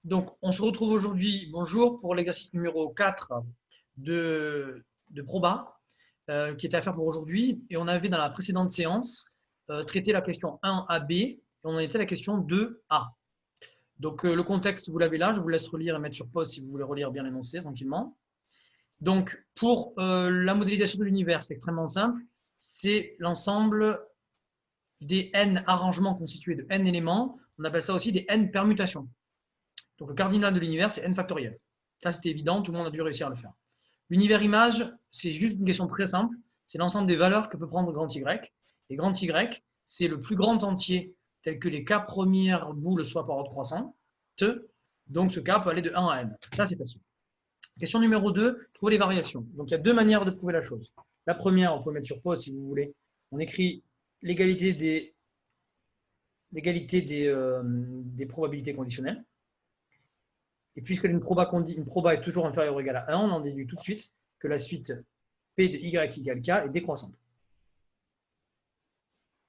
Donc, on se retrouve aujourd'hui, bonjour, pour l'exercice numéro 4 de Proba, qui était à faire pour aujourd'hui. Et on avait dans la précédente séance traité la question 1AB et on en était à la question 2A. Donc, le contexte, vous l'avez là, je vous laisse relire et mettre sur pause si vous voulez relire bien l'énoncé tranquillement. Donc, pour la modélisation de l'univers, c'est extrêmement simple. C'est l'ensemble des n arrangements constitués de n éléments. On appelle ça aussi des n permutations. Donc, le cardinal de l'univers, c'est n factoriel. Ça, c'était évident, tout le monde a dû réussir à le faire. L'univers image, c'est juste une question très simple. C'est l'ensemble des valeurs que peut prendre grand Y. Et grand Y, c'est le plus grand entier tel que les k premières boules soient par ordre croissant. Donc, ce k peut aller de 1 à n. Ça, c'est facile. Question numéro 2, trouver les variations. Donc, il y a deux manières de prouver la chose. La première, on peut mettre sur pause si vous voulez. On écrit l'égalité des probabilités conditionnelles. Et puisque une proba est toujours inférieure ou égale à 1, on en déduit tout de suite que la suite P de Y égale K est décroissante.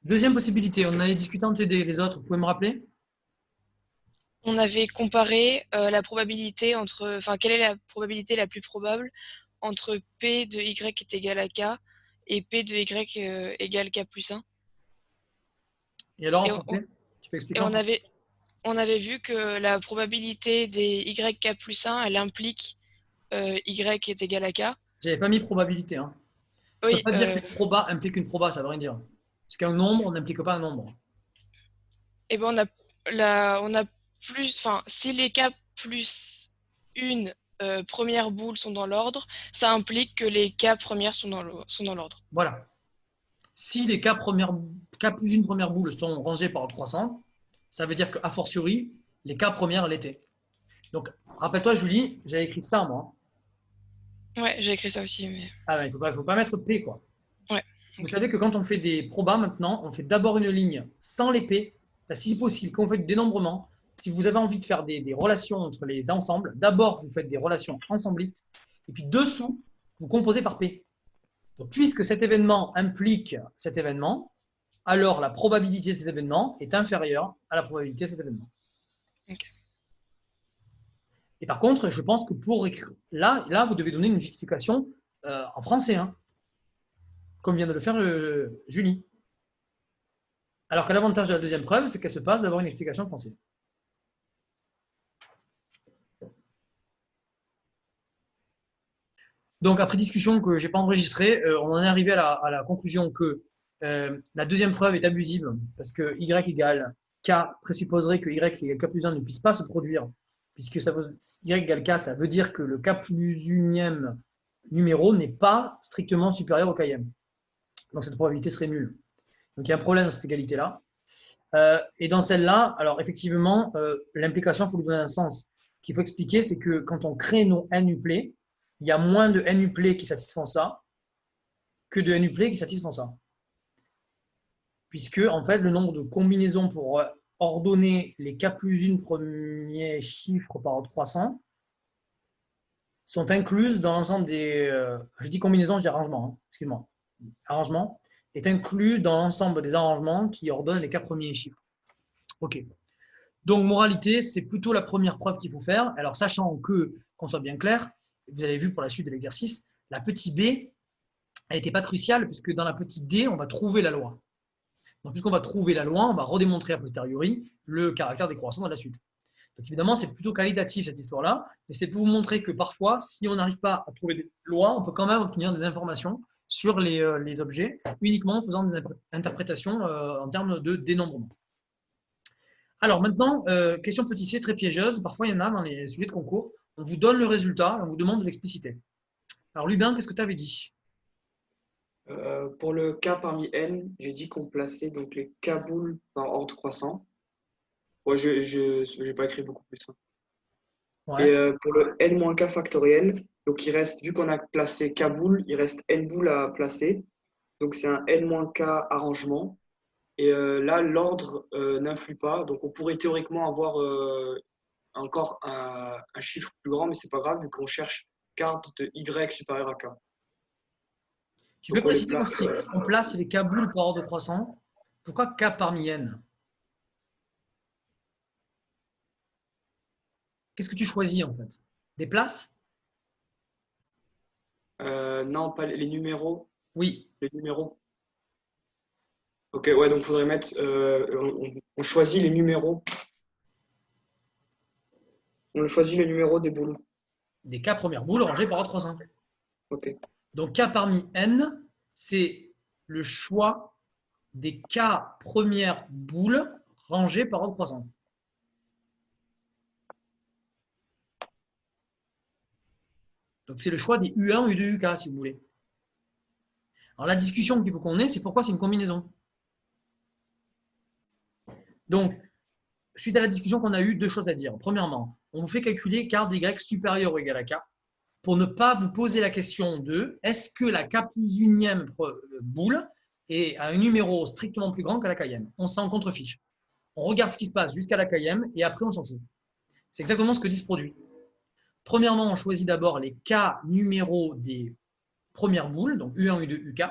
Deuxième possibilité, on avait discuté entre les autres, vous pouvez me rappeler? On avait comparé la probabilité entre, enfin, quelle est la probabilité la plus probable entre P de Y est égal à K et P de Y égale K plus 1. Et alors, Et en on, français, tu peux et expliquer en français? on avait vu que la probabilité des YK plus 1, elle implique Y est égal à K. J'avais pas mis probabilité. Hein. Tu peux Oui, pas dire qu'une proba implique une proba, ça veut rien dire. Parce qu'un nombre, on n'implique pas un nombre. et ben on a plus, enfin, si les K plus une première boule sont dans l'ordre, ça implique que les K premières sont dans l'ordre. Voilà. Si les K plus une première boule sont rangées par ordre croissant, ça veut dire qu'a fortiori, les K premières l'étaient. Donc, rappelle-toi, Julie, j'avais écrit ça, moi. Ouais, j'ai écrit ça aussi, mais Ah ben, il ne faut pas mettre P, quoi. ouais. Vous Ok. savez que quand on fait des probas maintenant, on fait d'abord une ligne sans les P. Enfin, si possible, quand on fait du dénombrement, si vous avez envie de faire des relations entre les ensembles, d'abord vous faites des relations ensemblistes, et puis dessous, vous composez par P. Donc, puisque cet événement implique cet événement, alors la probabilité de cet événement est inférieure à la probabilité de cet événement. Ok. Et par contre, je pense que pour écrire, là vous devez donner une justification en français, hein, comme vient de le faire Julie. Alors que l'avantage de la deuxième preuve, c'est qu'elle se passe d'avoir une explication française. Donc, après discussion que je n'ai pas enregistrée, on en est arrivé à la conclusion que la deuxième preuve est abusive parce que Y égale K présupposerait que Y égale K plus 1 ne puisse pas se produire, puisque Y égale K, ça veut dire que le K plus unième numéro n'est pas strictement supérieur au Km. Donc, cette probabilité serait nulle. Donc, il y a un problème dans cette égalité-là. Et dans celle-là, alors effectivement, l'implication, il faut lui donner un sens. Ce qu'il faut expliquer, c'est que quand on crée nos n-uplets, il y a moins de n-uplets qui satisfont ça que de n-uplets qui satisfont ça. Puisque, en fait, le nombre de combinaisons pour ordonner les k plus 1 premiers chiffres par ordre croissant sont incluses dans l'ensemble des. Je dis combinaisons, je dis arrangement, hein, excuse-moi. Arrangement est inclus dans l'ensemble des arrangements qui ordonnent les k premiers chiffres. OK. Donc, moralité, c'est plutôt la première preuve qu'il faut faire. Alors, sachant que, qu'on soit bien clair, vous avez vu pour la suite de l'exercice, la petite b, elle n'était pas cruciale, puisque dans la petite d, on va trouver la loi. Donc, puisqu'on va trouver la loi, on va redémontrer a posteriori le caractère décroissant de la suite. Donc, évidemment, c'est plutôt qualitatif cette histoire-là, mais c'est pour vous montrer que parfois, si on n'arrive pas à trouver des lois, on peut quand même obtenir des informations sur les objets, uniquement en faisant des interprétations en termes de dénombrement. Alors maintenant, question petit c très piégeuse. Parfois, il y en a dans les sujets de concours. On vous donne le résultat et on vous demande de l'expliciter. Alors, Lubin, qu'est-ce que tu avais dit? Pour le K parmi N, j'ai dit qu'on plaçait donc les K boules par ordre croissant. Ouais, j'ai pas écrit beaucoup plus, hein. Et Ouais. pour le N-K factoriel, donc il reste, vu qu'on a placé K boules, il reste N boules à placer. Donc c'est un N-K arrangement. Et là, l'ordre n'influe pas. Donc on pourrait théoriquement avoir encore un chiffre plus grand, mais c'est pas grave vu qu'on cherche carte de Y supérieur à K. Tu peux Donc on les préciser place. aussi, on place les k boules par ordre croissant. Pourquoi k parmi n? Qu'est-ce que tu choisis en fait? Des places? Non, pas les numéros. Oui. Les numéros. Ok, ouais, donc il faudrait mettre. On choisit les numéros. On choisit le numéro des boules. Des K premières boules rangées par ordre croissant. Ok. Donc K parmi N, c'est le choix des K premières boules rangées par ordre croissant. Donc c'est le choix des U1, U2, UK si vous voulez. Alors la discussion qu'il faut qu'on ait, c'est pourquoi c'est une combinaison. Donc, suite à la discussion qu'on a eue, deux choses à dire. Premièrement, on vous fait calculer K de Y supérieur ou égal à K pour ne pas vous poser la question de est-ce que la K plus unième boule est à un numéro strictement plus grand qu'à la Km. On s'en contrefiche. On regarde ce qui se passe jusqu'à la Km et après on s'en fout. C'est exactement ce que dit ce produit. Premièrement, on choisit d'abord les K numéros des premières boules, donc U1, U2, UK.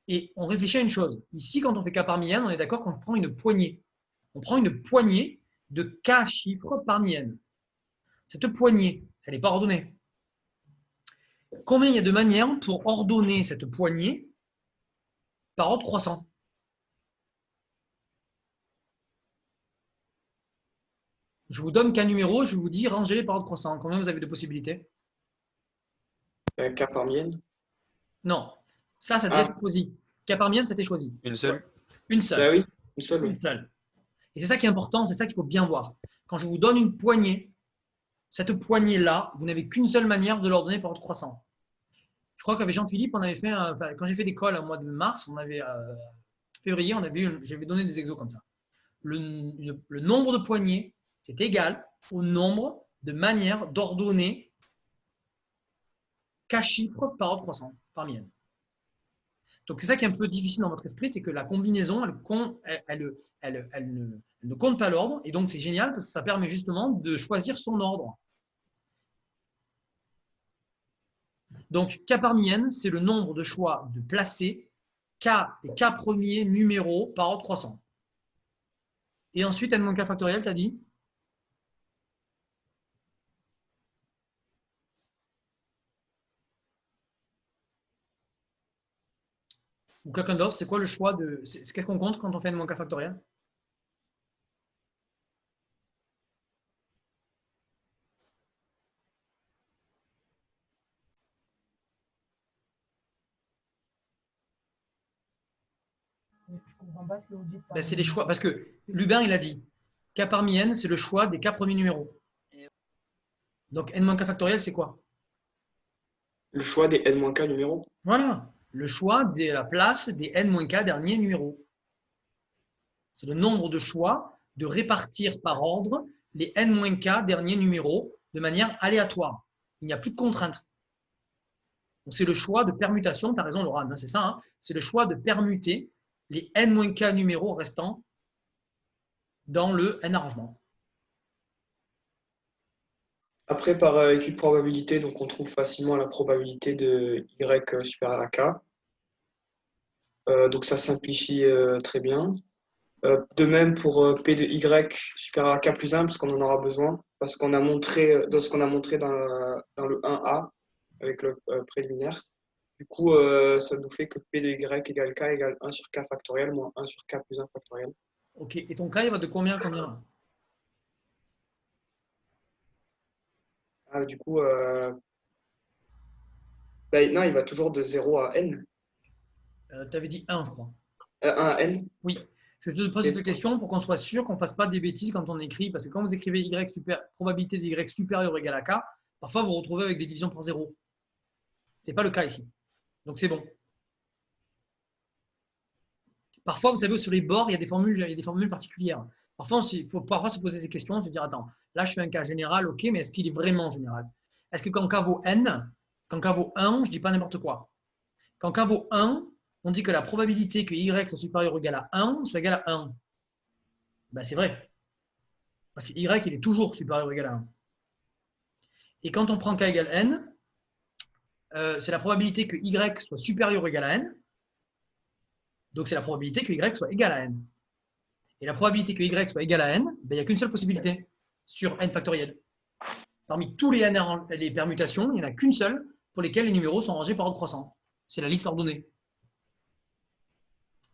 Et on réfléchit à une chose. Ici, quand on fait K parmi N, on est d'accord qu'on prend une poignée. On prend une poignée de K chiffres parmi N. Cette poignée, elle n'est pas ordonnée. Combien il y a de manières pour ordonner cette poignée par ordre croissant? Je vous donne K numéro, je vous dis rangez-les par ordre croissant. Combien vous avez de possibilités? K parmi N. Non. Ça a déjà été choisi. K parmi N, ça a été choisi. Une seule? Une seule. Bah oui, une seule. Une seule. Et c'est ça qui est important, c'est ça qu'il faut bien voir. Quand je vous donne une poignée, cette poignée-là, vous n'avez qu'une seule manière de l'ordonner par ordre croissant. Je crois qu'avec Jean-Philippe, on avait fait, quand j'ai fait des calls au mois de mars, on avait, février, j'avais donné des exos comme ça. Le nombre de poignées, c'est égal au nombre de manières d'ordonner K chiffres par ordre croissant, parmi N. Donc c'est ça qui est un peu difficile dans votre esprit, c'est que la combinaison, elle ne compte pas l'ordre, et donc c'est génial parce que ça permet justement de choisir son ordre. Donc K parmi N, c'est le nombre de choix de placer K et K premiers numéros par ordre croissant. Et ensuite, N-K factoriel, tu as dit? Ou quelqu'un d'autre, c'est quoi le choix de. C'est qu'est-ce qu'on compte quand on fait N-K factoriel? Je comprends pas ce que vous dites. Ben, c'est les choix. Parce que Lubin, il a dit K parmi N, c'est le choix des K premiers numéros. Donc N-K factoriel, c'est quoi? Le choix des N-K numéros. Voilà. Le choix de la place des N-K derniers numéros. C'est le nombre de choix de répartir par ordre les N-K derniers numéros de manière aléatoire. Il n'y a plus de contrainte. Donc c'est le choix de permutation, tu as raison Laura, c'est ça, hein, c'est le choix de permuter les N-K numéros restants dans le N arrangement. Après, par étude de probabilité, donc on trouve facilement la probabilité de Y supérieur à K. Donc ça simplifie très bien. De même pour P de Y supérieur à K plus 1, parce qu'on en aura besoin, parce qu'on a montré dans ce qu'on a montré dans le 1A avec le préliminaire. Du coup, ça nous fait que P de Y égale K égale 1 sur K factoriel moins 1 sur K plus 1 factoriel. Ok, et ton K, il va de combien à combien? Ah, du coup, non, il va toujours de 0 à N. Tu avais dit 1, je crois. 1 à N. Oui. Je te pose cette question pour qu'on soit sûr qu'on ne fasse pas des bêtises quand on écrit, parce que quand vous écrivez Y probabilité de Y supérieure ou égale à K, parfois vous vous retrouvez avec des divisions par 0. Ce n'est pas le cas ici. Donc c'est bon. Parfois, vous savez, sur les bords, il y a des formules particulières. Parfois, il faut parfois se poser ces questions, se dire, attends, là, je fais un cas général, ok, mais est-ce qu'il est vraiment général? Est-ce que quand K vaut N, quand K vaut 1, je ne dis pas n'importe quoi. Quand K vaut 1, on dit que la probabilité que Y soit supérieur ou égal à 1 soit égale à 1. Ben, c'est vrai. Parce que Y, il est toujours supérieur ou égal à 1. Et quand on prend K égale N, c'est la probabilité que Y soit supérieur ou égal à N. Donc, c'est la probabilité que Y soit égal à N. Et la probabilité que Y soit égal à N, ben, il n'y a qu'une seule possibilité sur N factoriel. Parmi tous les permutations, il n'y en a qu'une seule pour lesquelles les numéros sont rangés par ordre croissant. C'est la liste ordonnée.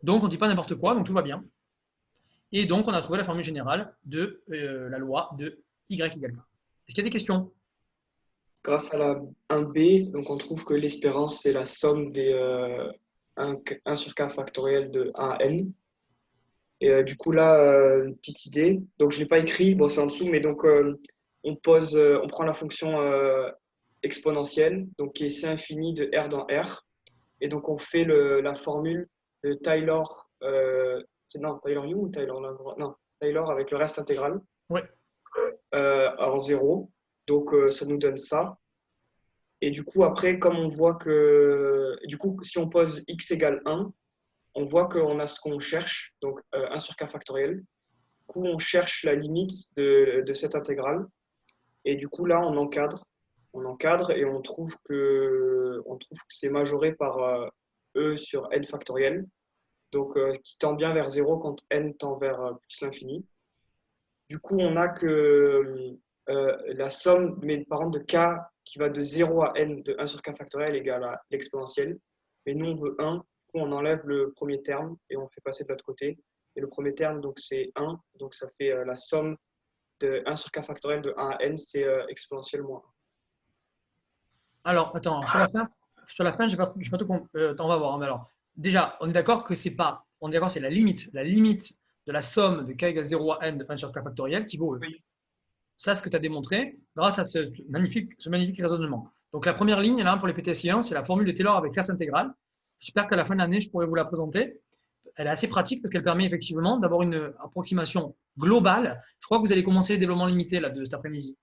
Donc, on ne dit pas n'importe quoi, donc tout va bien. Et donc, on a trouvé la formule générale de la loi de y égale k. Est-ce qu'il y a des questions? Grâce à la 1b, donc on trouve que l'espérance, c'est la somme des 1 sur k factoriel de 1 à n. Et du coup, là, une petite idée. Donc, je ne l'ai pas écrit, bon, c'est en dessous, mais donc, on prend la fonction exponentielle, donc qui est c infini de r dans r. Et donc, on fait la formule de Taylor, non, Taylor U ou Taylor Lagrange? Non, Taylor avec le reste intégral. Ouais. En 0. Donc, ça nous donne ça. Et du coup, après, comme on voit que, du coup, si on pose x égale 1, on voit qu'on a ce qu'on cherche, donc 1 sur k factoriel. Du coup, on cherche la limite de cette intégrale. Et du coup, là, on encadre. On encadre et on trouve que c'est majoré par e sur n factoriel. Donc, qui tend bien vers 0 quand n tend vers plus l'infini. Du coup, on a que la somme, mais par exemple, de k qui va de 0 à n de 1 sur k factoriel égale à l'exponentielle. Mais nous, on veut 1. Du coup, on enlève le premier terme et on fait passer de l'autre côté. Et le premier terme, donc c'est 1. Donc, ça fait la somme de 1 sur k factoriel de 1 à n, c'est exponentielle moins 1. Alors, attends, sur la fin, je sais pas tout on va voir. Mais alors, déjà, on est d'accord que c'est pas, on est d'accord, c'est la limite de la somme de k égale 0 à n de 1 sur k factoriel qui vaut e. Oui. Ça, ce que tu as démontré grâce à ce magnifique raisonnement. Donc, la première ligne, là, pour les PTSI1, c'est la formule de Taylor avec classe intégrale. J'espère qu'à la fin de l'année, je pourrai vous la présenter. Elle est assez pratique parce qu'elle permet effectivement d'avoir une approximation globale. Je crois que vous allez commencer les développements limités là, de cet après-midi.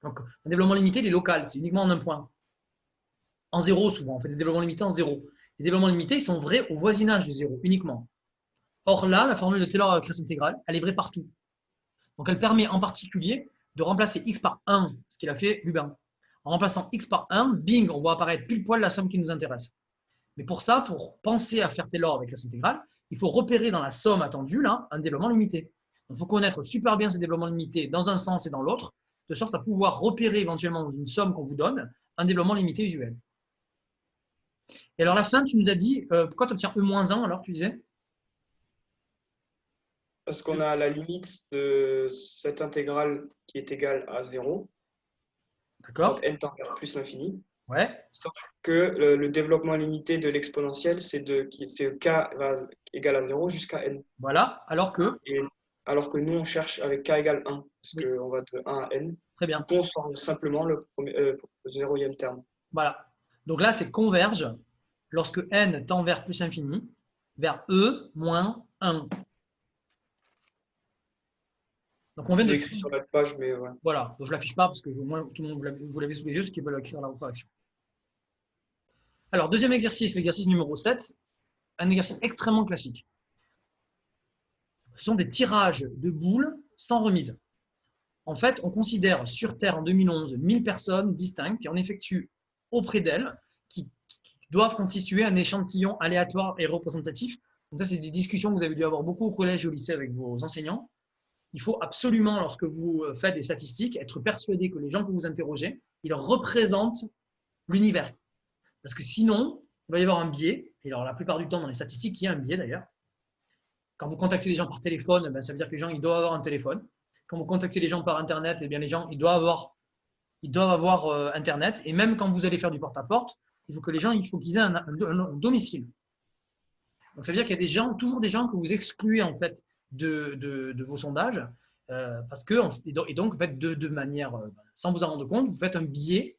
Donc, un développement limité, il est local, c'est uniquement en un point. En zéro, souvent, on fait des développements limités en zéro. Les développements limités, ils sont vrais au voisinage de zéro, uniquement. Or là, la formule de Taylor avec classe intégrale, elle est vraie partout. Donc, elle permet en particulier de remplacer x par 1, ce qu'il a fait Lubin. En remplaçant x par 1, bing, on voit apparaître pile poil la somme qui nous intéresse. Mais pour ça, pour penser à faire Taylor avec classe intégrale, il faut repérer dans la somme attendue là, un développement limité. Donc, il faut connaître super bien ces développements limités dans un sens et dans l'autre, de sorte à pouvoir repérer éventuellement dans une somme qu'on vous donne un développement limité usuel. Et alors, à la fin, tu nous as dit, pourquoi tu obtiens E-1 alors, tu disais? Parce qu'on a la limite de cette intégrale qui est égale à 0. D'accord. Quand n tend vers plus l'infini. Ouais. Sauf que le développement limité de l'exponentielle, c'est k égale à 0 jusqu'à n. Voilà. Alors que? Alors que nous, on cherche avec k égale 1, parce Oui. qu'on va de 1 à n. Très bien. On sort simplement le 0e terme. Voilà. Donc là, c'est converge lorsque n tend vers plus infini, vers e moins 1. Donc on vient de écrit sur la page, mais ouais. Voilà, donc je ne l'affiche pas parce que au moins tout le monde vous l'avez sous les yeux, ce qui veut l'écrire dans la correction. Alors, deuxième exercice, l'exercice numéro 7, un exercice extrêmement classique. Ce sont des tirages de boules sans remise. En fait, on considère sur Terre en 2011 1000 personnes distinctes et on effectue auprès d'elles qui doivent constituer un échantillon aléatoire et représentatif. Donc ça, c'est des discussions que vous avez dû avoir beaucoup au collège et au lycée avec vos enseignants. Il faut absolument, lorsque vous faites des statistiques, être persuadé que les gens que vous interrogez, ils représentent l'univers. Parce que sinon, il va y avoir un biais. Et alors, la plupart du temps, dans les statistiques, il y a un biais d'ailleurs. Quand vous contactez des gens par téléphone, ben, ça veut dire que les gens ils doivent avoir un téléphone. Quand vous contactez les gens par Internet, eh bien, les gens ils doivent avoir Internet. Et même quand vous allez faire du porte-à-porte, il faut que les gens qu'ils aient un domicile. Donc, ça veut dire qu'il y a des gens, toujours des gens que vous excluez en fait de vos sondages, parce que, et donc, en fait, de manière, sans vous en rendre compte, vous faites un biais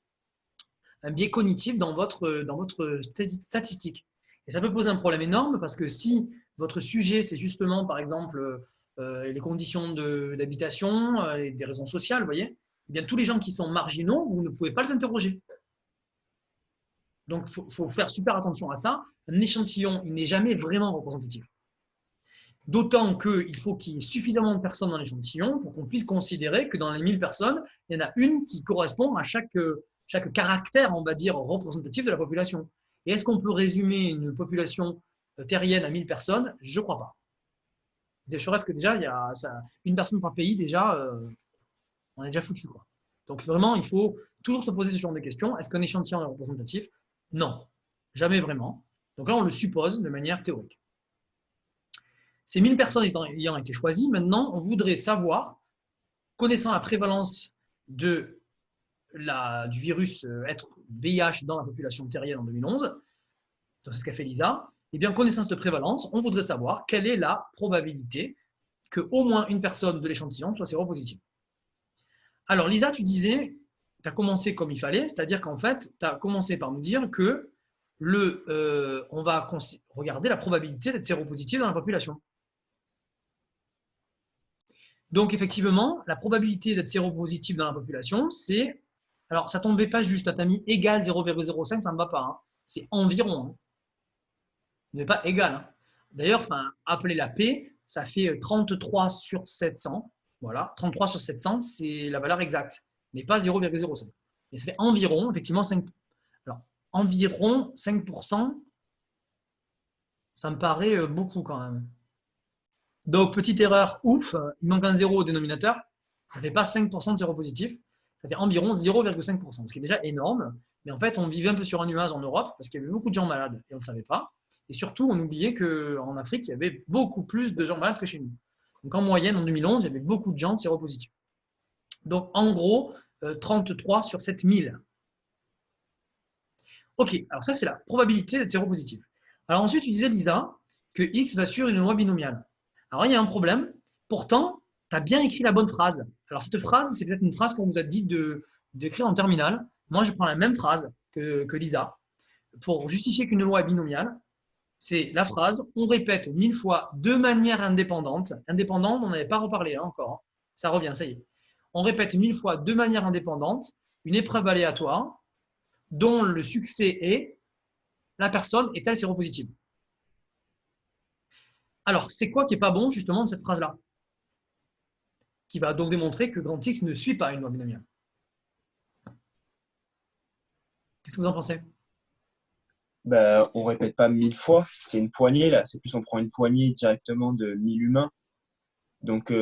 cognitif dans votre statistique. Et ça peut poser un problème énorme parce que si votre sujet, c'est justement, par exemple, les conditions d'habitation, des raisons sociales, vous voyez, eh bien, tous les gens qui sont marginaux, vous ne pouvez pas les interroger. Donc, il faut faire super attention à ça. Un échantillon, il n'est jamais vraiment représentatif. D'autant qu'il faut qu'il y ait suffisamment de personnes dans l'échantillon pour qu'on puisse considérer que dans les 1000 personnes, il y en a une qui correspond à chaque caractère, on va dire, représentatif de la population. Et est-ce qu'on peut résumer une population terrienne à 1000 personnes? Je ne crois pas. Ne serait-ce que déjà, il y a une personne par pays, déjà, on est déjà foutu, quoi. Donc vraiment, il faut toujours se poser ce genre de questions. Est-ce qu'un échantillon est représentatif? Non, jamais vraiment. Donc là, on le suppose de manière théorique. Ces 1000 personnes ayant été choisies, maintenant, on voudrait savoir, connaissant la prévalence du virus être VIH dans la population terrienne en 2011, c'est ce qu'a fait Lisa, et bien, connaissant cette prévalence, on voudrait savoir quelle est la probabilité qu'au moins une personne de l'échantillon soit séropositive. Alors, Lisa, tu disais, tu as commencé comme il fallait, c'est-à-dire qu'en fait, tu as commencé par nous dire que on va regarder la probabilité d'être séropositif dans la population. Donc, effectivement, la probabilité d'être séropositif dans la population, c'est… Alors, ça ne tombait pas juste, tu as mis égal 0,05, ça ne va pas. Hein. C'est environ. Hein. Ce n'est pas égal. Hein. D'ailleurs, appeler la P, ça fait 33 sur 700. Voilà, 33 sur 700, c'est la valeur exacte, mais pas 0,05. Et ça fait environ, effectivement, 5. Alors, environ 5%, ça me paraît beaucoup quand même. Donc, petite erreur, ouf, il manque un 0 au dénominateur, ça ne fait pas 5% de séropositif, ça fait environ 0,5%, ce qui est déjà énorme. Mais en fait, on vivait un peu sur un nuage en Europe parce qu'il y avait beaucoup de gens malades et on ne savait pas. Et surtout, on oubliait qu'en Afrique, il y avait beaucoup plus de gens malades que chez nous. Donc, en moyenne, en 2011, il y avait beaucoup de gens séropositifs. Donc, en gros, 33 sur 7000. Ok, alors ça, c'est la probabilité d'être séropositif. Alors ensuite, tu disais, Lisa, que X va sur une loi binomiale. Alors, il y a un problème. Pourtant, tu as bien écrit la bonne phrase. Alors, cette phrase, c'est peut-être une phrase qu'on vous a dit d'écrire en terminale. Moi, je prends la même phrase que Lisa. Pour justifier qu'une loi est binomiale, c'est la phrase « on répète 1000 fois de manière indépendante ». Indépendante, on n'avait pas reparlé hein, encore. Hein. Ça revient, ça y est. On répète 1000 fois de manière indépendante une épreuve aléatoire dont le succès est la personne est-elle séropositive. Alors, c'est quoi qui n'est pas bon justement de cette phrase-là? Qui va donc démontrer que grand X ne suit pas une loi binomiale. Qu'est-ce que vous en pensez? Ben, on répète pas 1000 fois, c'est une poignée là, c'est plus on prend une poignée directement de 1000 humains. Donc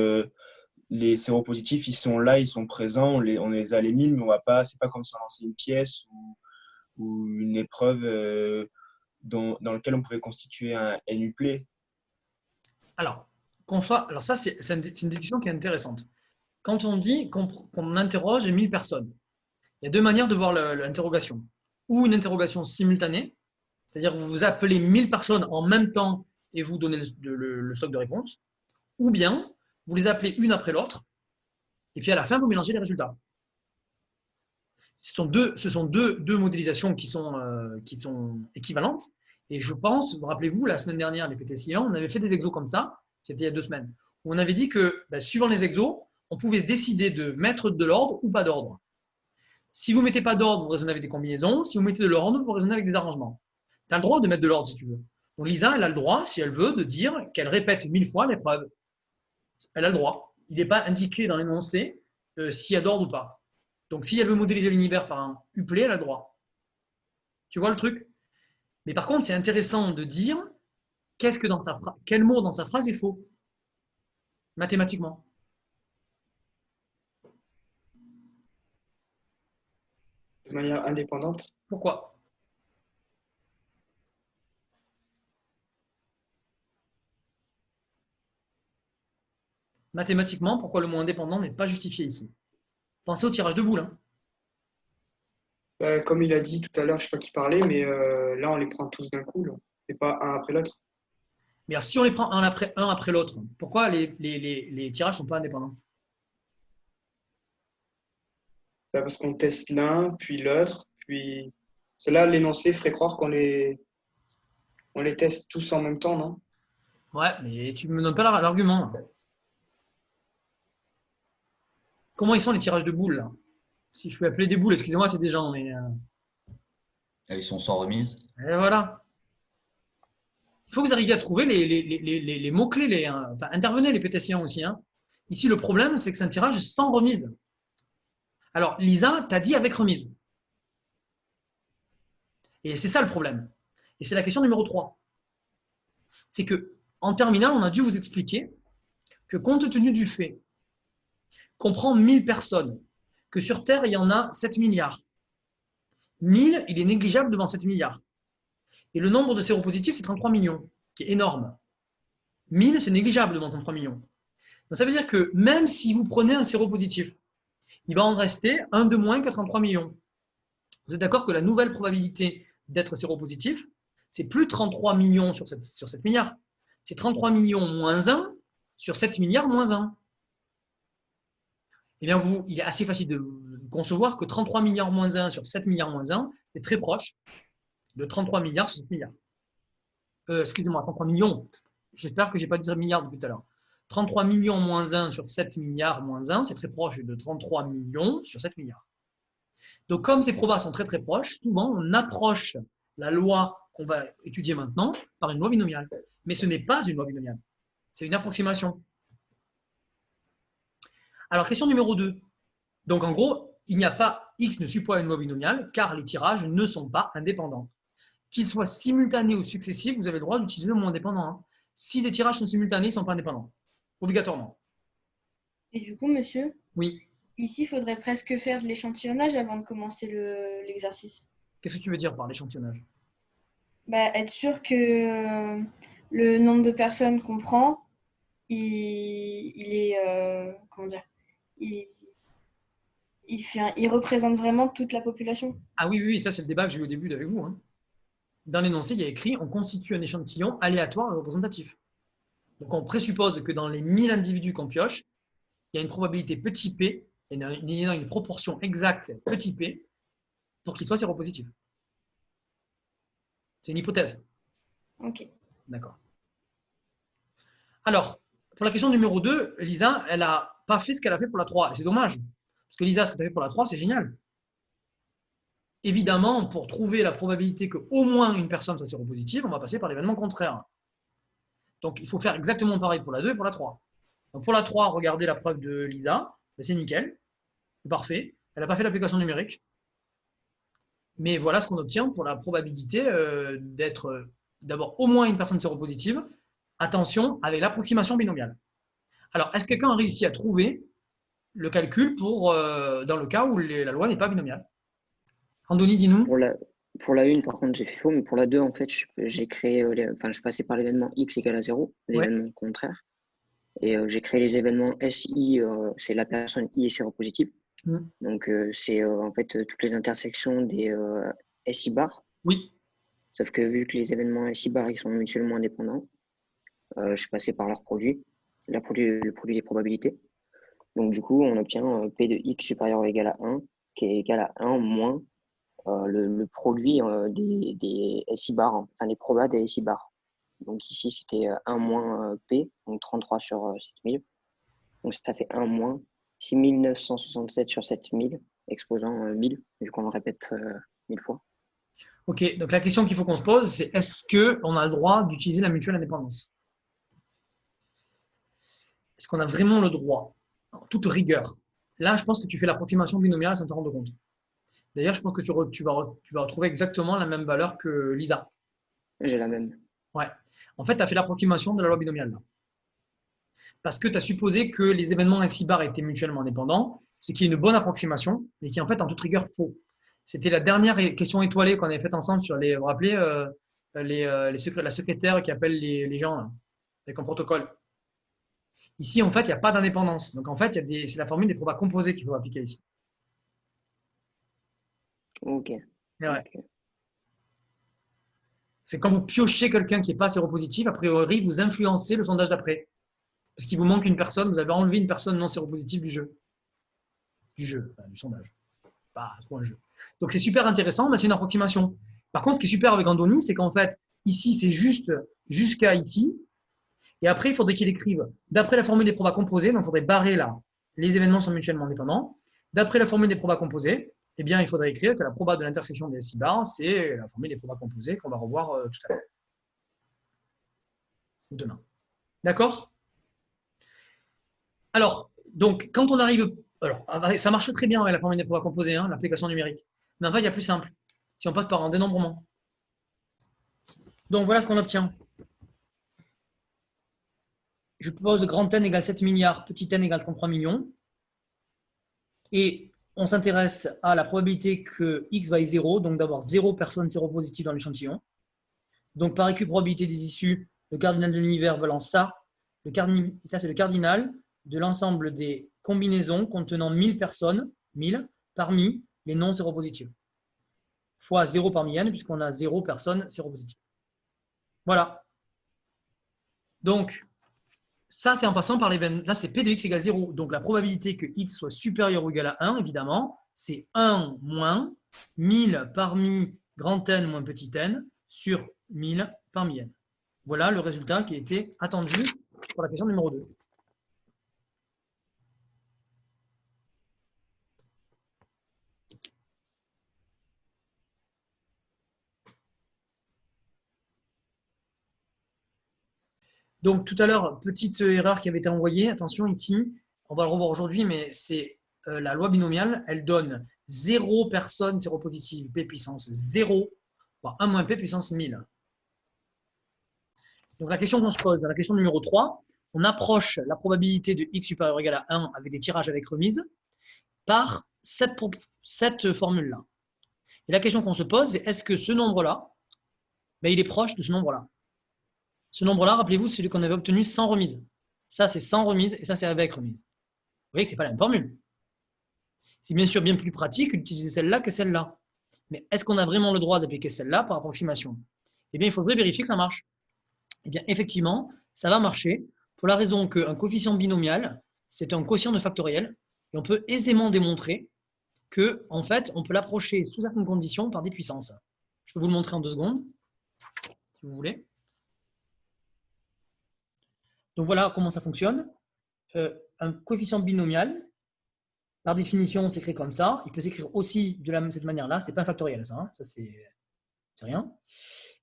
les séropositifs, ils sont là, ils sont présents, on les a les 1000, mais on va pas, c'est pas comme si on lançait une pièce ou une épreuve dans laquelle on pouvait constituer un NUplay. Alors ça c'est une discussion qui est intéressante. Quand on dit qu'on interroge 1000 personnes, il y a deux manières de voir l'interrogation. Ou une interrogation simultanée, c'est-à-dire que vous appelez 1000 personnes en même temps et vous donnez le stock de réponses, ou bien vous les appelez une après l'autre, et puis à la fin, vous mélangez les résultats. Ce sont deux modélisations qui sont équivalentes, et je pense, vous rappelez-vous, la semaine dernière, les PTC1, on avait fait des exos comme ça, c'était il y a 2 semaines, où on avait dit que, suivant les exos, on pouvait décider de mettre de l'ordre ou pas d'ordre. Si vous ne mettez pas d'ordre, vous raisonnez avec des combinaisons. Si vous mettez de l'ordre, vous raisonnez avec des arrangements. Tu as le droit de mettre de l'ordre si tu veux. Donc Lisa, elle a le droit, si elle veut, de dire qu'elle répète 1000 fois l'épreuve. Elle a le droit. Il n'est pas indiqué dans l'énoncé s'il y a d'ordre ou pas. Donc si elle veut modéliser l'univers par un uplé, elle a le droit. Tu vois le truc? Mais par contre, c'est intéressant de dire quel mot dans sa phrase est faux, mathématiquement. De manière indépendante. Pourquoi? Mathématiquement, pourquoi le mot indépendant n'est pas justifié ici? Pensez au tirage de boules. Hein. Comme il a dit tout à l'heure, je ne sais pas qui parlait, mais là, on les prend tous d'un coup. C'est pas un après l'autre. Mais alors, si on les prend un après l'autre, pourquoi les tirages ne sont pas indépendants? Parce qu'on teste l'un, puis l'autre, puis… Cela, l'énoncé ferait croire qu'on les teste tous en même temps, non? Ouais, mais tu ne me donnes pas l'argument. Comment ils sont les tirages de boules là? Si je peux appeler des boules, excusez-moi, c'est des gens, mais… Ils sont sans remise. Et voilà. Il faut que vous arriviez à trouver les mots-clés, enfin, intervenez les pétations aussi. Hein. Ici, le problème, c'est que c'est un tirage sans remise. Alors, Lisa t'a dit avec remise. Et c'est ça le problème. Et c'est la question numéro 3. C'est que en terminale, on a dû vous expliquer que compte tenu du fait qu'on prend 1000 personnes, que sur Terre, il y en a 7 milliards. 1000, il est négligeable devant 7 milliards. Et le nombre de séropositifs, c'est 33 millions, qui est énorme. 1000, c'est négligeable devant 33 millions. Donc ça veut dire que même si vous prenez un séropositif, il va en rester un de moins que 33 millions. Vous êtes d'accord que la nouvelle probabilité d'être séropositif, c'est plus 33 millions sur 7 milliards. C'est 33 millions moins 1 sur 7 milliards moins 1. Eh bien, il est assez facile de concevoir que 33 milliards moins 1 sur 7 milliards moins 1 est très proche de 33 milliards sur 7 milliards. Excusez-moi, 33 millions. J'espère que je n'ai pas dit milliards depuis tout à l'heure. 33 millions moins 1 sur 7 milliards moins 1, c'est très proche de 33 millions sur 7 milliards. Donc, comme ces probas sont très très proches, souvent on approche la loi qu'on va étudier maintenant par une loi binomiale. Mais ce n'est pas une loi binomiale, c'est une approximation. Alors, question numéro 2. Donc, en gros, il n'y a pas X ne suit pas une loi binomiale car les tirages ne sont pas indépendants. Qu'ils soient simultanés ou successifs, vous avez le droit d'utiliser le mot indépendant. Hein. Si des tirages sont simultanés, ils ne sont pas indépendants. Obligatoirement. Et du coup, monsieur, Oui. ici, il faudrait presque faire de l'échantillonnage avant de commencer l'exercice. Qu'est-ce que tu veux dire par l'échantillonnage? Bah, être sûr que le nombre de personnes qu'on prend, il est, comment dire, il représente vraiment toute la population. Ah oui, oui, ça c'est le débat que j'ai eu au début avec vous. Hein. Dans l'énoncé, il y a écrit on constitue un échantillon aléatoire et représentatif. Donc on présuppose que dans les 1000 individus qu'on pioche, il y a une probabilité petit p, il y a une proportion exacte petit p pour qu'il soit séropositif. C'est une hypothèse. Ok. D'accord. Alors, pour la question numéro 2, Lisa, elle n'a pas fait ce qu'elle a fait pour la 3. Et c'est dommage. Parce que Lisa, ce que tu as fait pour la 3, c'est génial. Évidemment, pour trouver la probabilité qu'au moins une personne soit séropositive, on va passer par l'événement contraire. Donc, il faut faire exactement pareil pour la 2 et pour la 3. Donc, pour la 3, regardez la preuve de Lisa. C'est nickel. C'est parfait. Elle n'a pas fait l'application numérique. Mais voilà ce qu'on obtient pour la probabilité d'être d'abord au moins une personne séropositive. Attention, avec l'approximation binomiale. Alors, est-ce que quelqu'un a réussi à trouver le calcul pour, dans le cas où la loi n'est pas binomiale? Andoni, dis-nous. Pour la 1, par contre, j'ai fait faux, mais pour la 2, en fait, j'ai créé, je suis passé par l'événement X égale à 0, l'événement contraire. Et j'ai créé les événements SI, c'est la personne I est séropositive. Donc, c'est en fait toutes les intersections des SI bar. Oui. Sauf que vu que les événements SI bar ils sont mutuellement indépendants, je suis passé par leur produit, le produit des probabilités. Donc, du coup, on obtient P de X supérieur ou égal à 1, qui est égal à 1 moins le produit des SI bar, enfin les probas des SI bar. Donc, ici, c'était 1 moins P, donc 33 sur 7000. Donc, ça fait 1 moins 6967 sur 7000, exposant 1000, vu qu'on le répète 1000 fois. Ok, donc la question qu'il faut qu'on se pose, c'est est-ce qu'on a le droit d'utiliser la mutuelle indépendance? Est-ce qu'on a vraiment le droit? En toute rigueur. Là, je pense que tu fais l'approximation binomiale sans te rendre compte. D'ailleurs, je pense que tu vas retrouver exactement la même valeur que Lisa. J'ai la même. Ouais. En fait, tu as fait l'approximation de la loi binomiale. Là. Parce que tu as supposé que les événements SI bar étaient mutuellement indépendants, ce qui est une bonne approximation, mais qui est en fait en toute rigueur faux. C'était la dernière question étoilée qu'on avait faite ensemble sur les, vous vous rappelez, la secrétaire qui appelle les gens là, avec un protocole. Ici, en fait, il n'y a pas d'indépendance. Donc, en fait, c'est la formule des probas composés qu'il faut appliquer ici. Ok. Ouais. Okay. C'est quand vous piochez quelqu'un qui n'est pas séropositif, a priori, vous influencez le sondage d'après. Parce qu'il vous manque une personne, vous avez enlevé une personne non séropositive du jeu. Du sondage. Pas trop un jeu. Donc, c'est super intéressant, mais c'est une approximation. Par contre, ce qui est super avec Andoni, c'est qu'en fait, ici, c'est juste jusqu'à ici. Et après, il faudrait qu'il écrive, d'après la formule des probas composés, donc il faudrait barrer là, les événements sont mutuellement indépendants. D'après la formule des probas composés, eh bien, il faudrait écrire que la proba de l'intersection des SI bars, c'est la formule des probas composés qu'on va revoir tout à l'heure. Ou demain. D'accord? Alors, donc, quand on arrive... Alors, ça marche très bien avec la formule des probas composés, hein, l'application numérique. Mais en fait, il y a plus simple. Si on passe par un dénombrement. Donc, voilà ce qu'on obtient. Je pose grand N égale 7 milliards, petit n égale 33 millions. Et on s'intéresse à la probabilité que x vaille 0, donc d'avoir 0 personnes séropositives dans l'échantillon. Donc, par équipe probabilité des issues, le cardinal de l'univers valant ça. Ça, c'est le cardinal de l'ensemble des combinaisons contenant 1000 personnes, 1000, parmi les non séropositives. Fois 0 parmi n, puisqu'on a 0 personnes séropositives. Voilà. Donc, ça, c'est en passant par l'événement. Là, c'est P de x égale 0. Donc, la probabilité que x soit supérieur ou égal à 1, évidemment, c'est 1 moins 1000 parmi grand N moins petit n sur 1000 parmi n. Voilà le résultat qui a été attendu pour la question numéro 2. Donc, tout à l'heure, petite erreur qui avait été envoyée. Attention, ici, on va le revoir aujourd'hui, mais c'est la loi binomiale. Elle donne 0 personnes séropositives, P puissance 0, voire 1 moins P puissance 1000. Donc, la question qu'on se pose, dans la question numéro 3, on approche la probabilité de x supérieur ou égal à 1 avec des tirages avec remise par cette formule-là. Et la question qu'on se pose, c'est est-ce que ce nombre-là, il est proche de ce nombre-là? Ce nombre-là, rappelez-vous, c'est celui qu'on avait obtenu sans remise. Ça, c'est sans remise et ça, c'est avec remise. Vous voyez que ce n'est pas la même formule. C'est bien sûr bien plus pratique d'utiliser celle-là que celle-là. Mais est-ce qu'on a vraiment le droit d'appliquer celle-là par approximation? Eh bien, il faudrait vérifier que ça marche. Eh bien, effectivement, ça va marcher pour la raison qu'un coefficient binomial, c'est un quotient de factoriel et on peut aisément démontrer que, en fait, on peut l'approcher sous certaines conditions par des puissances. Je peux vous le montrer en 2 secondes, si vous voulez. Donc voilà comment ça fonctionne. Un coefficient binomial, par définition, s'écrit comme ça. Il peut s'écrire aussi de cette manière-là. Ce n'est pas un factoriel, ça. Ça, c'est rien.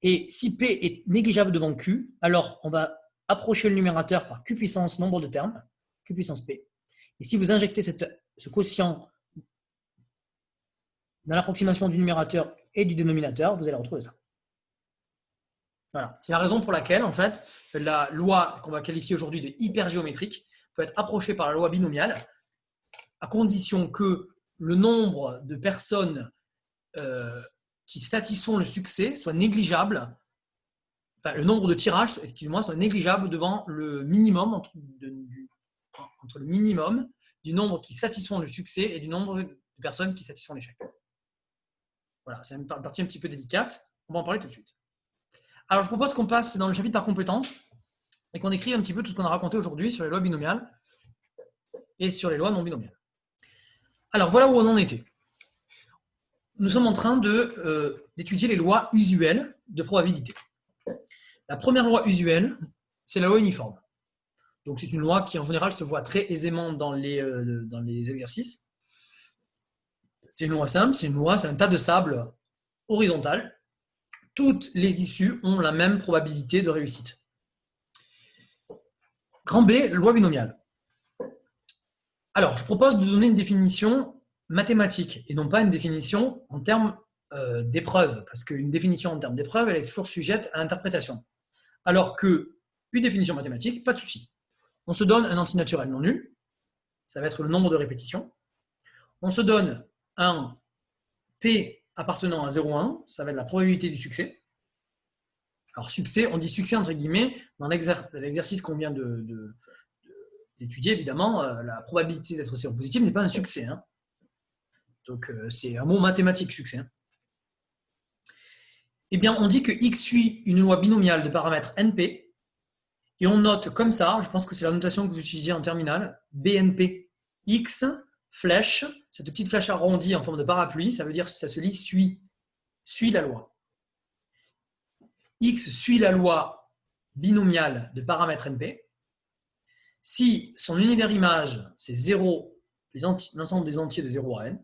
Et si P est négligeable devant Q, alors on va approcher le numérateur par Q puissance nombre de termes, Q puissance P. Et si vous injectez ce quotient dans l'approximation du numérateur et du dénominateur, vous allez retrouver ça. Voilà. C'est la raison pour laquelle, en fait, la loi qu'on va qualifier aujourd'hui de hypergéométrique peut être approchée par la loi binomiale à condition que le nombre de personnes qui satisfont le succès soit négligeable, enfin, le nombre de tirages, excusez-moi, soit négligeable devant le minimum, entre le minimum du nombre qui satisfont le succès et du nombre de personnes qui satisfont l'échec. Voilà, c'est une partie un petit peu délicate. On va en parler tout de suite. Alors, je propose qu'on passe dans le chapitre par compétences et qu'on écrive un petit peu tout ce qu'on a raconté aujourd'hui sur les lois binomiales et sur les lois non binomiales. Alors, voilà où on en était. Nous sommes en train d'étudier les lois usuelles de probabilité. La première loi usuelle, c'est la loi uniforme. Donc, c'est une loi qui, en général, se voit très aisément dans les exercices. C'est une loi simple, c'est un tas de sable horizontal. Toutes les issues ont la même probabilité de réussite. Grand B, loi binomiale. Alors, je propose de donner une définition mathématique et non pas une définition en termes d'épreuve, parce qu'une définition en termes d'épreuve, elle est toujours sujette à interprétation. Alors qu'une définition mathématique, pas de souci. On se donne un antinaturel non nul, ça va être le nombre de répétitions. On se donne un P appartenant à 0,1, ça va être la probabilité du succès. Alors succès, on dit succès entre guillemets, dans l'exercice qu'on vient d'étudier, évidemment, la probabilité d'être séropositive n'est pas un succès. Hein. Donc c'est un mot mathématique, succès. Hein. Eh bien, on dit que x suit une loi binomiale de paramètres NP, et on note comme ça, je pense que c'est la notation que vous utilisiez en terminale, BNP, x, flèche, cette petite flèche arrondie en forme de parapluie, ça veut dire que ça se lit suit la loi. X suit la loi binomiale de paramètres NP. Si son univers image, c'est 0, l'ensemble des entiers de 0 à n,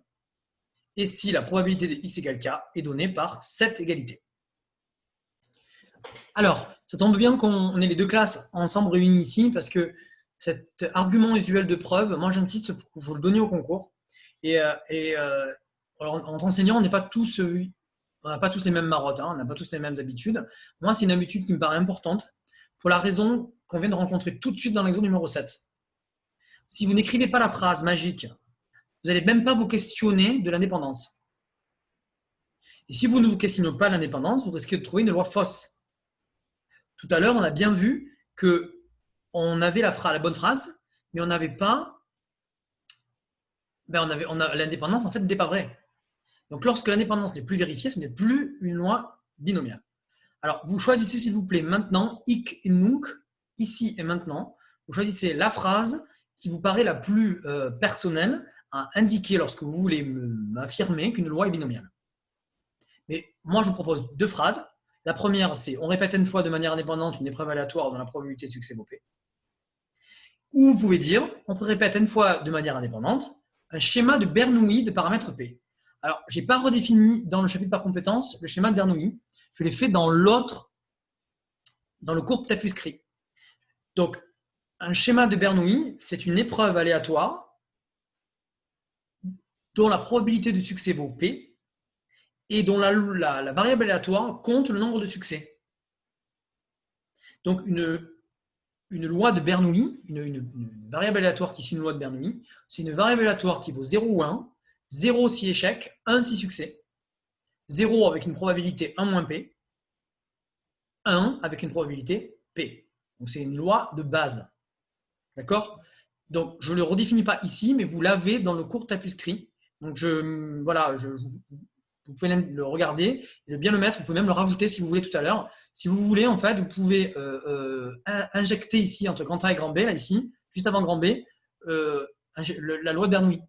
et si la probabilité de x égale k est donnée par cette égalité. Alors, ça tombe bien qu'on ait les deux classes ensemble réunies ici, parce que cet argument usuel de preuve, moi j'insiste pour que vous le donniez au concours. Alors, entre enseignants, on n'a pas tous les mêmes marottes, hein, on n'a pas tous les mêmes habitudes. Moi, c'est une habitude qui me paraît importante pour la raison qu'on vient de rencontrer tout de suite dans l'exemple numéro 7. Si vous n'écrivez pas la phrase magique vous n'allez même pas vous questionner de l'indépendance. Et si vous ne vous questionnez pas l'indépendance, vous risquez de trouver une loi fausse. Tout à l'heure, on a bien vu qu'on avait la bonne phrase, mais on n'avait pas. L'indépendance, en fait, n'était pas vraie. Donc, lorsque l'indépendance n'est plus vérifiée, ce n'est plus une loi binomiale. Alors, vous choisissez, s'il vous plaît, maintenant, hic et nunc, ici et maintenant. Vous choisissez la phrase qui vous paraît la plus personnelle à indiquer lorsque vous voulez m'affirmer qu'une loi est binomiale. Mais moi, je vous propose deux phrases. La première, c'est on répète une fois de manière indépendante une épreuve aléatoire dont la probabilité de succès vaut P. Ou vous pouvez dire on répète une fois de manière indépendante un schéma de Bernoulli de paramètres P. Alors, je n'ai pas redéfini dans le chapitre par compétence le schéma de Bernoulli. Je l'ai fait dans le cours Tapuscrit. Donc, un schéma de Bernoulli, c'est une épreuve aléatoire dont la probabilité de succès vaut P et dont la variable aléatoire compte le nombre de succès. Donc, une loi de Bernoulli, une variable aléatoire qui suit une loi de Bernoulli, c'est une variable aléatoire qui vaut 0 ou 1, 0 si échec, 1 si succès, 0 avec une probabilité 1 moins P, 1 avec une probabilité P. Donc, c'est une loi de base. D'accord? Donc, je ne le redéfinis pas ici, mais vous l'avez dans le cours Tapuscrit. Donc, vous pouvez le regarder et bien le mettre. Vous pouvez même le rajouter si vous voulez tout à l'heure. Si vous voulez, en fait, vous pouvez injecter ici, entre grand A et grand B, là, ici, juste avant grand B, la loi de Bernoulli.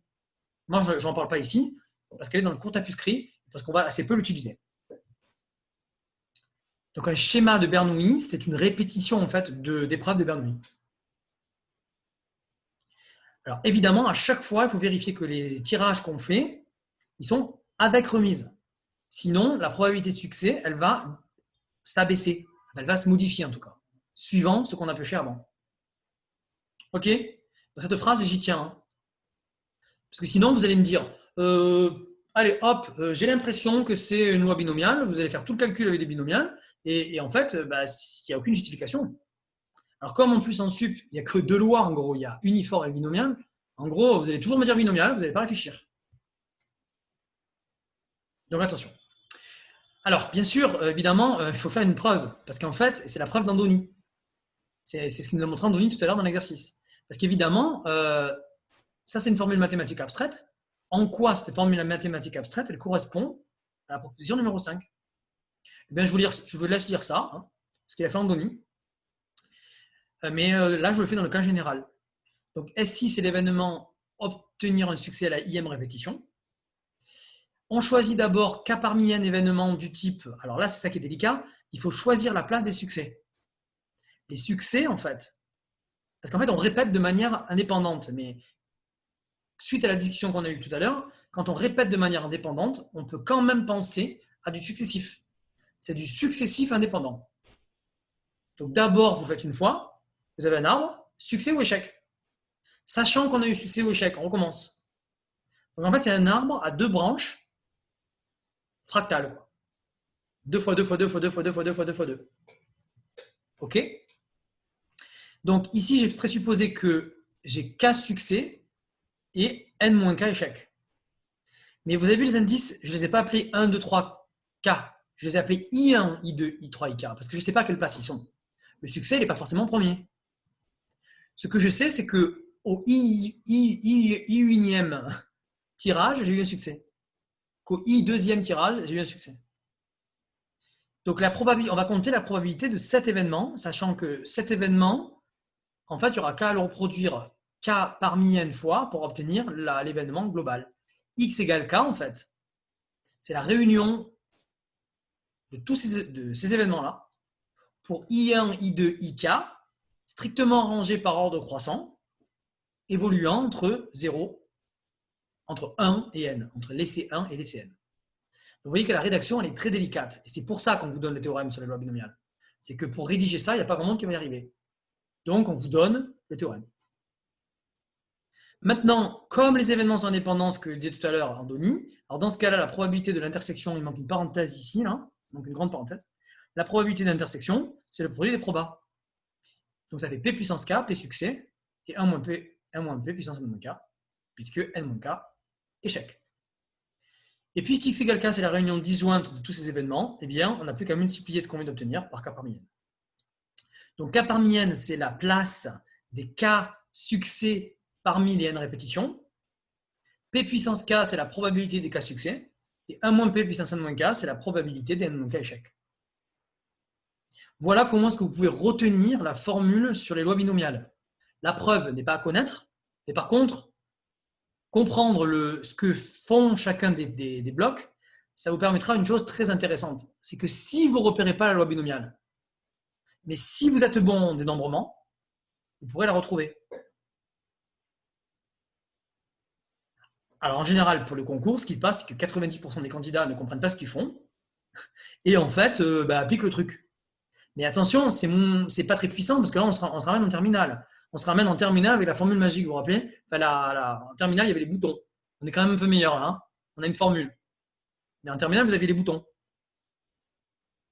Moi, je n'en parle pas ici, parce qu'elle est dans le cours Tapuscrit, parce qu'on va assez peu l'utiliser. Donc, un schéma de Bernoulli, c'est une répétition, en fait, d'épreuves de Bernoulli. Alors, évidemment, à chaque fois, il faut vérifier que les tirages qu'on fait, ils sont avec remise. Sinon, la probabilité de succès, elle va s'abaisser. Elle va se modifier, en tout cas, suivant ce qu'on a pêché avant. OK? Dans cette phrase, j'y tiens. Hein. Parce que sinon, vous allez me dire, allez, hop, j'ai l'impression que c'est une loi binomiale. Vous allez faire tout le calcul avec des binomiales. Et en fait, il n'y a aucune justification. Alors, comme en plus en sup, il n'y a que deux lois, en gros, il y a uniforme et binomial, en gros, vous allez toujours me dire binomial, vous n'allez pas réfléchir. Donc, attention. Alors, bien sûr, évidemment, il faut faire une preuve, parce qu'en fait, c'est la preuve d'Andoni. C'est ce qu'il nous a montré Andoni tout à l'heure dans l'exercice. Parce qu'évidemment, ça, c'est une formule mathématique abstraite. En quoi cette formule mathématique abstraite, elle correspond à la proposition numéro 5? Eh bien, je vous laisse lire ça, hein, ce qu'il a fait Andoni. Mais là, je le fais dans le cas général. Donc, S6, c'est l'événement obtenir un succès à la IM répétition. On choisit d'abord K parmi N événements du type, alors là, c'est ça qui est délicat, il faut choisir la place des succès. Les succès, en fait, parce qu'en fait, on répète de manière indépendante, mais suite à la discussion qu'on a eue tout à l'heure, quand on répète de manière indépendante, on peut quand même penser à du successif. C'est du successif indépendant. Donc d'abord, vous faites une fois, vous avez un arbre, succès ou échec. Sachant qu'on a eu succès ou échec, on recommence. Donc en fait, c'est un arbre à deux branches fractales. Quoi. 2 fois 2 fois 2 fois 2 fois 2 fois 2 fois 2 fois 2. OK? Donc ici, j'ai présupposé que j'ai K succès et N moins K échec. Mais vous avez vu les indices, je ne les ai pas appelés 1, 2, 3, K. Je les ai appelés I1, I2, I3, IK, parce que je ne sais pas à quelle place ils sont. Le succès, il n'est pas forcément premier. Ce que je sais, c'est qu'au I1e tirage, j'ai eu un succès. Qu'au I2e tirage, j'ai eu un succès. Donc, on va compter la probabilité de cet événement, sachant que cet événement, en fait, il y aura qu'à le reproduire K parmi N fois pour obtenir l'événement global. X égale K, en fait, c'est la réunion de tous ces événements-là pour I1, I2, IK, strictement rangés par ordre croissant, évoluant entre 1 et N, entre l'EC1 et l'ECN. Vous voyez que la rédaction, elle est très délicate. Et c'est pour ça qu'on vous donne le théorème sur les lois binomiales. C'est que pour rédiger ça, il n'y a pas grand monde qui va y arriver. Donc, on vous donne le théorème. Maintenant, comme les événements sont indépendants, ce que je disais tout à l'heure, Andoni, alors dans ce cas-là, la probabilité de l'intersection, il manque une parenthèse ici, là, donc une grande parenthèse. La probabilité d'intersection, c'est le produit des probas. Donc, ça fait P puissance K, P succès, et 1 moins P puissance N moins K, puisque N moins K échec. Et puisque x égale k, c'est la réunion disjointe de tous ces événements, eh bien, on n'a plus qu'à multiplier ce qu'on vient d'obtenir par k parmi n. Donc, k parmi n, c'est la place des k succès parmi les n répétitions. P puissance k, c'est la probabilité des k succès. Et 1 moins p puissance n moins k, c'est la probabilité des n moins k échecs. Voilà comment est-ce que vous pouvez retenir la formule sur les lois binomiales. La preuve n'est pas à connaître, mais par contre, comprendre ce que font chacun des blocs, ça vous permettra une chose très intéressante. C'est que si vous ne repérez pas la loi binomiale, mais si vous êtes bon en dénombrement, vous pourrez la retrouver. Alors en général, pour le concours, ce qui se passe, c'est que 90% des candidats ne comprennent pas ce qu'ils font et en fait, appliquent le truc. Mais attention, c'est pas très puissant parce que là, on se ramène en terminale. On se ramène en terminale avec la formule magique, vous vous rappelez? En terminale, il y avait les boutons. On est quand même un peu meilleur là. Hein, on a une formule. Mais en terminale, vous aviez les boutons.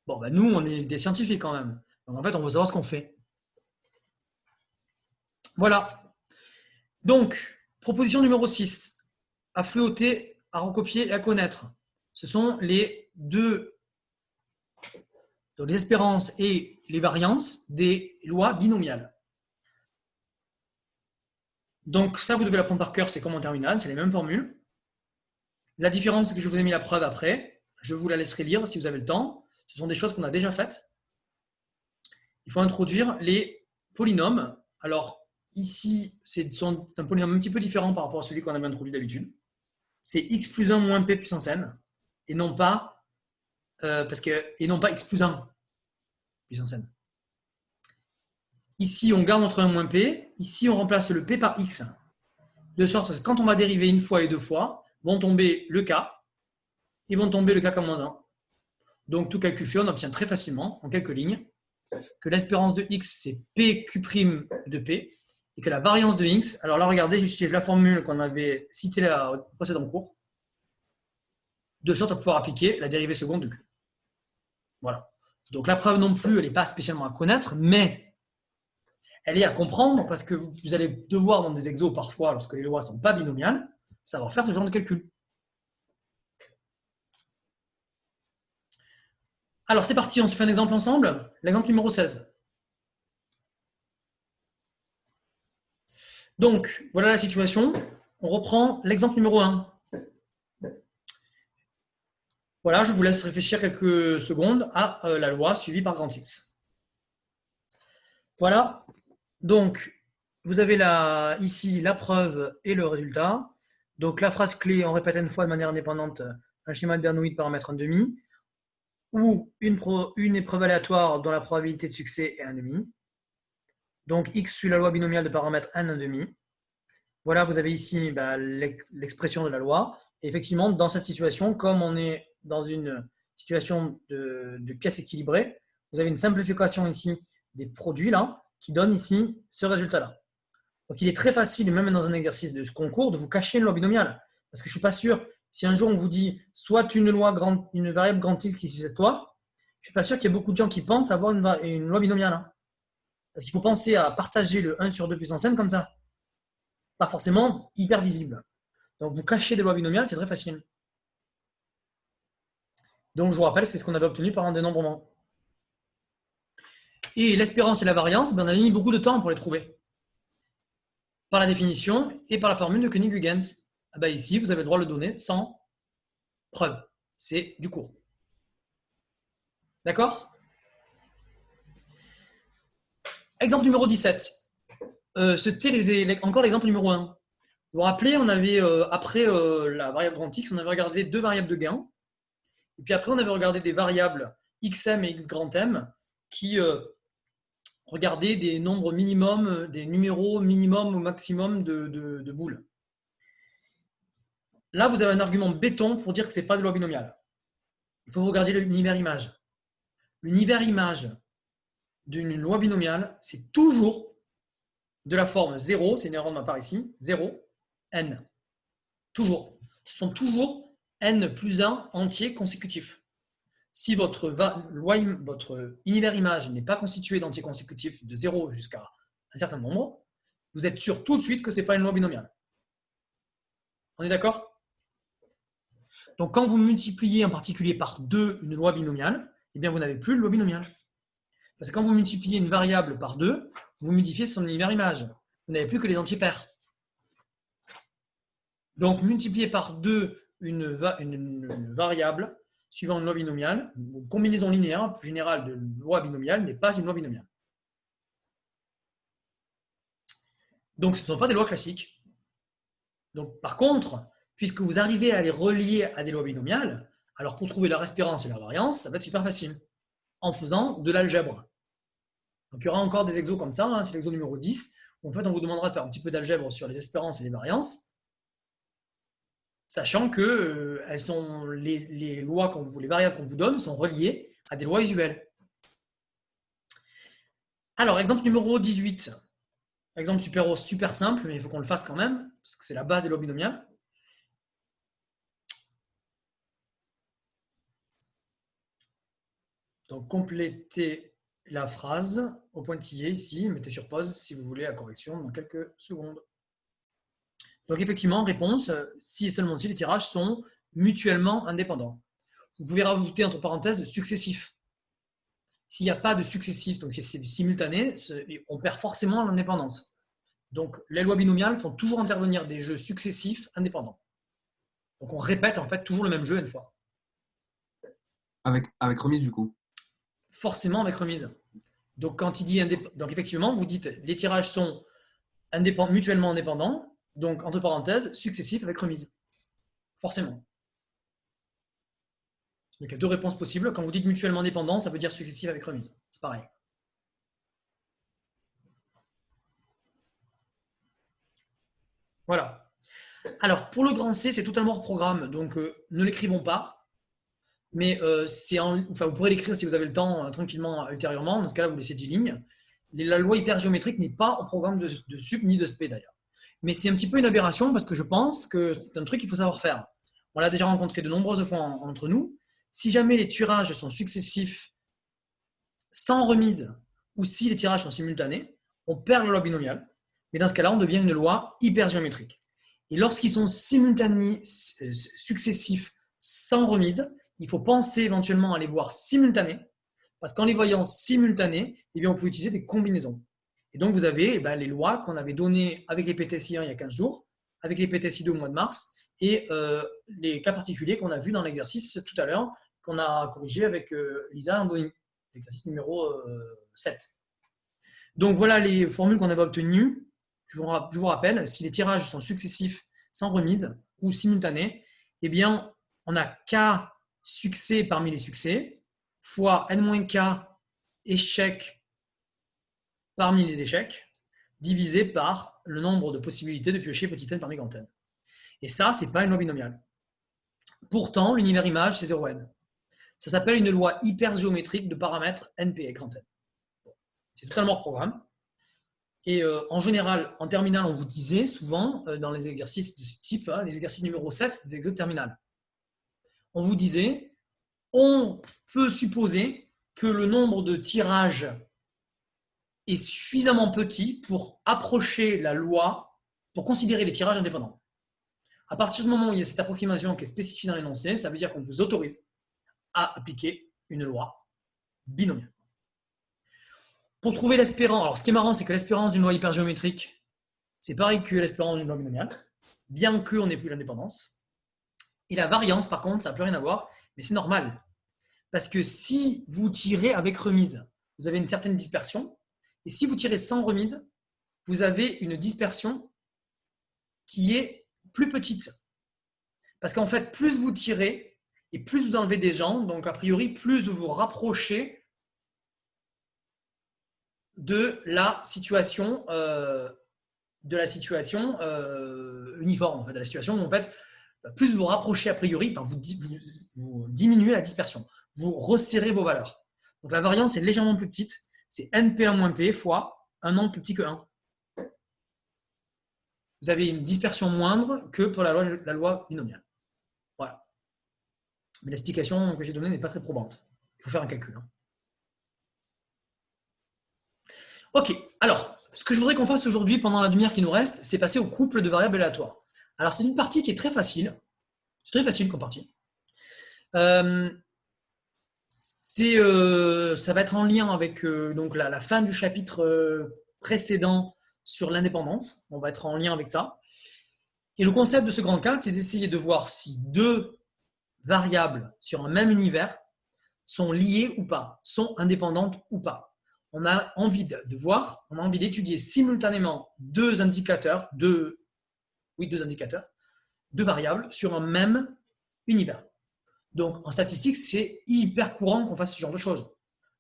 Bon, nous, on est des scientifiques quand même. Donc en fait, on veut savoir ce qu'on fait. Voilà. Donc, proposition numéro 6. À fléauter, à recopier et à connaître. Ce sont les deux, donc les espérances et les variances des lois binomiales. Donc ça, vous devez l'apprendre par cœur, c'est comme en terminale, c'est les mêmes formules. La différence, c'est que je vous ai mis la preuve après. Je vous la laisserai lire si vous avez le temps. Ce sont des choses qu'on a déjà faites. Il faut introduire les polynômes. Alors, ici, c'est un polynôme un petit peu différent par rapport à celui qu'on avait introduit d'habitude. C'est x plus 1 moins p puissance n, et non pas, x plus 1 puissance n. Ici, on garde notre 1 moins p. Ici, on remplace le p par x. De sorte que quand on va dériver une fois et deux fois, vont tomber le k, et vont tomber le k moins 1. Donc, tout calcul fait, on obtient très facilement, en quelques lignes, que l'espérance de x, c'est pq' de p, et que la variance de x, alors là, regardez, j'utilise la formule qu'on avait citée au précédent cours, de sorte à pouvoir appliquer la dérivée seconde de q. Voilà. Donc la preuve non plus, elle n'est pas spécialement à connaître, mais elle est à comprendre parce que vous allez devoir dans des exos parfois, lorsque les lois ne sont pas binomiales, savoir faire ce genre de calcul. Alors c'est parti, on se fait un exemple ensemble. L'exemple numéro 16. Donc, voilà la situation. On reprend l'exemple numéro 1. Voilà, je vous laisse réfléchir quelques secondes à la loi suivie par grand X. Voilà. Donc, vous avez ici la preuve et le résultat. Donc, la phrase clé, on répète une fois de manière indépendante un schéma de Bernoulli de paramètre 1,5 ou une épreuve aléatoire dont la probabilité de succès est 1,5. Donc, x suit la loi binomiale de paramètre n 1,5. Voilà, vous avez ici l'expression de la loi. Et effectivement, dans cette situation, comme on est dans une situation de pièce équilibrée, vous avez une simplification ici des produits là, qui donne ici ce résultat-là. Donc, il est très facile, même dans un exercice de ce concours, de vous cacher une loi binomiale. Parce que je ne suis pas sûr, si un jour on vous dit soit une variable grand X qui succède toi, je ne suis pas sûr qu'il y ait beaucoup de gens qui pensent avoir une loi binomiale. Hein. Parce qu'il faut penser à partager le 1 sur 2 puissance n comme ça. Pas forcément hyper visible. Donc, vous cachez des lois binomiales, c'est très facile. Donc, je vous rappelle, c'est ce qu'on avait obtenu par un dénombrement. Et l'espérance et la variance, on avait mis beaucoup de temps pour les trouver. Par la définition et par la formule de Koenig-Huygens. Ici, vous avez le droit de le donner sans preuve. C'est du cours. D'accord ? Exemple numéro 17. C'était encore l'exemple numéro 1. Vous vous rappelez, on avait, après la variable grand X, on avait regardé deux variables de gain. Et puis après, on avait regardé des variables xm et x grand M qui regardaient des nombres minimum, des numéros minimum ou maximum de boules. Là, vous avez un argument béton pour dire que ce n'est pas de loi binomiale. Il faut regarder l'univers image. L'univers image d'une loi binomiale, c'est toujours de la forme 0, c'est une erreur de ma part ici, 0, n. Toujours. Ce sont toujours n plus 1 entiers consécutifs. Si votre univers image n'est pas constitué d'entiers consécutifs de 0 jusqu'à un certain nombre, vous êtes sûr tout de suite que ce n'est pas une loi binomiale. On est d'accord ? Donc, quand vous multipliez en particulier par 2 une loi binomiale, eh bien, vous n'avez plus de loi binomiale. Parce que quand vous multipliez une variable par 2, vous modifiez son univers image. Vous n'avez plus que les entiers pairs. Donc, multiplier par 2 une variable suivant une loi binomiale, une combinaison linéaire plus générale de loi binomiale n'est pas une loi binomiale. Donc, ce ne sont pas des lois classiques. Donc, par contre, puisque vous arrivez à les relier à des lois binomiales, alors pour trouver leur espérance et leur variance, ça va être super facile, en faisant de l'algèbre. Donc, il y aura encore des exos comme ça, hein, c'est l'exo numéro 10, où en fait, on vous demandera de faire un petit peu d'algèbre sur les espérances et les variances, sachant que elles sont, les variables qu'on vous donne sont reliées à des lois usuelles. Alors, exemple numéro 18. Exemple super simple, mais il faut qu'on le fasse quand même, parce que c'est la base des lois binomiales. Donc, complétez la phrase au pointillé ici, mettez sur pause si vous voulez la correction dans quelques secondes. Donc, effectivement, réponse, si et seulement si les tirages sont mutuellement indépendants. Vous pouvez rajouter entre parenthèses successif. S'il n'y a pas de successif, donc si c'est du simultané, on perd forcément l'indépendance. Donc, les lois binomiales font toujours intervenir des jeux successifs indépendants. Donc, on répète en fait toujours le même jeu une fois. Avec remise du coup. Forcément avec remise. Donc, quand il dit donc effectivement, vous dites les tirages sont mutuellement indépendants, donc entre parenthèses, successifs avec remise. Forcément. Donc, il y a deux réponses possibles. Quand vous dites mutuellement indépendants, ça veut dire successif avec remise. C'est pareil. Voilà. Alors, pour le grand C, c'est totalement hors programme, donc ne l'écrivons pas. Mais vous pourrez l'écrire si vous avez le temps tranquillement ultérieurement. Dans ce cas-là, vous laissez 10 lignes. La loi hypergéométrique n'est pas au programme de sup ni de spé d'ailleurs. Mais c'est un petit peu une aberration parce que je pense que c'est un truc qu'il faut savoir faire. On l'a déjà rencontré de nombreuses fois entre nous. Si jamais les tirages sont successifs sans remise ou si les tirages sont simultanés, on perd la loi binomiale. Mais dans ce cas-là, on devient une loi hypergéométrique. Et lorsqu'ils sont simultanés, successifs sans remise, il faut penser éventuellement à les voir simultanés, parce qu'en les voyant simultanés, eh bien, on peut utiliser des combinaisons. Et donc, vous avez les lois qu'on avait données avec les PTSI1 il y a 15 jours, avec les PTSI2 au mois de mars, et les cas particuliers qu'on a vus dans l'exercice tout à l'heure, qu'on a corrigé avec Lisa Andoni, l'exercice numéro 7. Donc, voilà les formules qu'on avait obtenues. Je vous rappelle, si les tirages sont successifs sans remise ou simultanés, eh bien, on a K succès parmi les succès fois N-K échecs parmi les échecs divisé par le nombre de possibilités de piocher petit n parmi grand n. Et ça, ce n'est pas une loi binomiale. Pourtant, l'univers image, c'est 0n. Ça s'appelle une loi hypergéométrique de paramètres NP et grand n. C'est totalement hors programme. Et en général, en terminale, on vous disait souvent, dans les exercices de ce type, les exercices numéro 7, c'est des exos de terminale. On vous disait, on peut supposer que le nombre de tirages est suffisamment petit pour approcher la loi, pour considérer les tirages indépendants. À partir du moment où il y a cette approximation qui est spécifiée dans l'énoncé, ça veut dire qu'on vous autorise à appliquer une loi binomiale. Pour trouver l'espérance, alors ce qui est marrant, c'est que l'espérance d'une loi hypergéométrique, c'est pareil que l'espérance d'une loi binomiale, bien qu'on n'ait plus l'indépendance. Et la variance, par contre, ça n'a plus rien à voir, mais c'est normal. Parce que si vous tirez avec remise, vous avez une certaine dispersion, et si vous tirez sans remise, vous avez une dispersion qui est plus petite. Parce qu'en fait, plus vous tirez, et plus vous enlevez des gens, donc a priori, plus vous vous rapprochez de la situation uniforme, en fait, de la situation où en fait, plus vous vous rapprochez a priori, vous diminuez la dispersion, vous resserrez vos valeurs. Donc la variance est légèrement plus petite, c'est NP1-P fois un nombre plus petit que 1. Vous avez une dispersion moindre que pour la loi binomiale. Voilà. Mais l'explication que j'ai donnée n'est pas très probante. Il faut faire un calcul. Ok, alors, ce que je voudrais qu'on fasse aujourd'hui pendant la demi-heure qui nous reste, c'est passer au couple de variables aléatoires. Alors, c'est une partie qui est très facile. C'est très facile comme partie. Ça va être en lien avec donc la fin du chapitre précédent sur l'indépendance. On va être en lien avec ça. Et le concept de ce grand cadre, c'est d'essayer de voir si deux variables sur un même univers sont liées ou pas, sont indépendantes ou pas. On a envie de voir, on a envie d'étudier simultanément deux indicateurs, deux variables sur un même univers. Donc, en statistique, c'est hyper courant qu'on fasse ce genre de choses.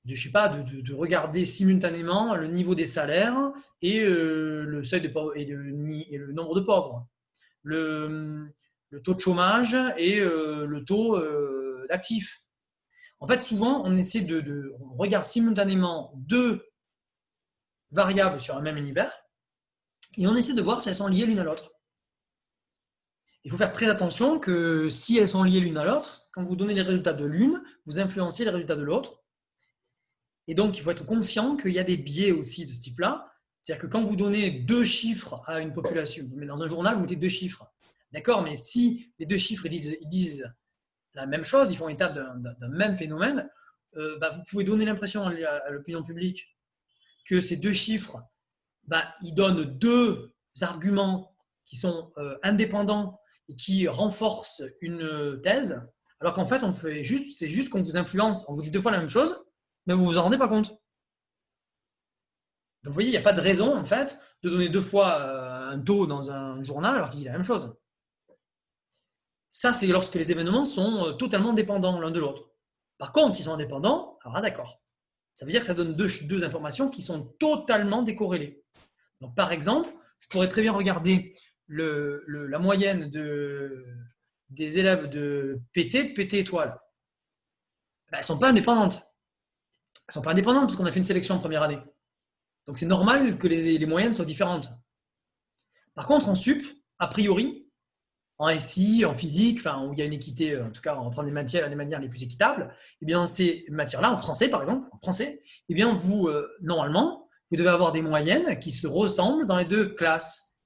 Je sais pas, de regarder simultanément le niveau des salaires et le seuil de pauvreté et le nombre de pauvres, le taux de chômage et le taux d'actifs. En fait, souvent, on regarde simultanément deux variables sur un même univers et on essaie de voir si elles sont liées l'une à l'autre. Il faut faire très attention que si elles sont liées l'une à l'autre, quand vous donnez les résultats de l'une, vous influencez les résultats de l'autre. Et donc, il faut être conscient qu'il y a des biais aussi de ce type-là. C'est-à-dire que quand vous donnez deux chiffres à une population, mais dans un journal, vous mettez deux chiffres. D'accord, mais si les deux chiffres ils disent la même chose, ils font état d'un même phénomène, vous pouvez donner l'impression à l'opinion publique que ces deux chiffres, ils donnent deux arguments qui sont indépendants et qui renforcent une thèse, alors qu'en fait, c'est juste qu'on vous influence, on vous dit deux fois la même chose, mais vous ne vous en rendez pas compte. Donc, vous voyez, il n'y a pas de raison, en fait, de donner deux fois un taux dans un journal alors qu'il dit la même chose. Ça, c'est lorsque les événements sont totalement dépendants l'un de l'autre. Par contre, s'ils sont indépendants, alors d'accord. Ça veut dire que ça donne deux informations qui sont totalement décorrélées. Donc, par exemple, je pourrais très bien regarder la moyenne des élèves de PT étoile. Elles ne sont pas indépendantes. Elles ne sont pas indépendantes parce qu'on a fait une sélection en première année. Donc, c'est normal que les moyennes soient différentes. Par contre, en sup, a priori, en SI, en physique, où il y a une équité, en tout cas, on reprend des manières les plus équitables, et bien ces matières-là, en français par exemple, et bien vous, normalement, vous devez avoir des moyennes qui se ressemblent dans les deux classes.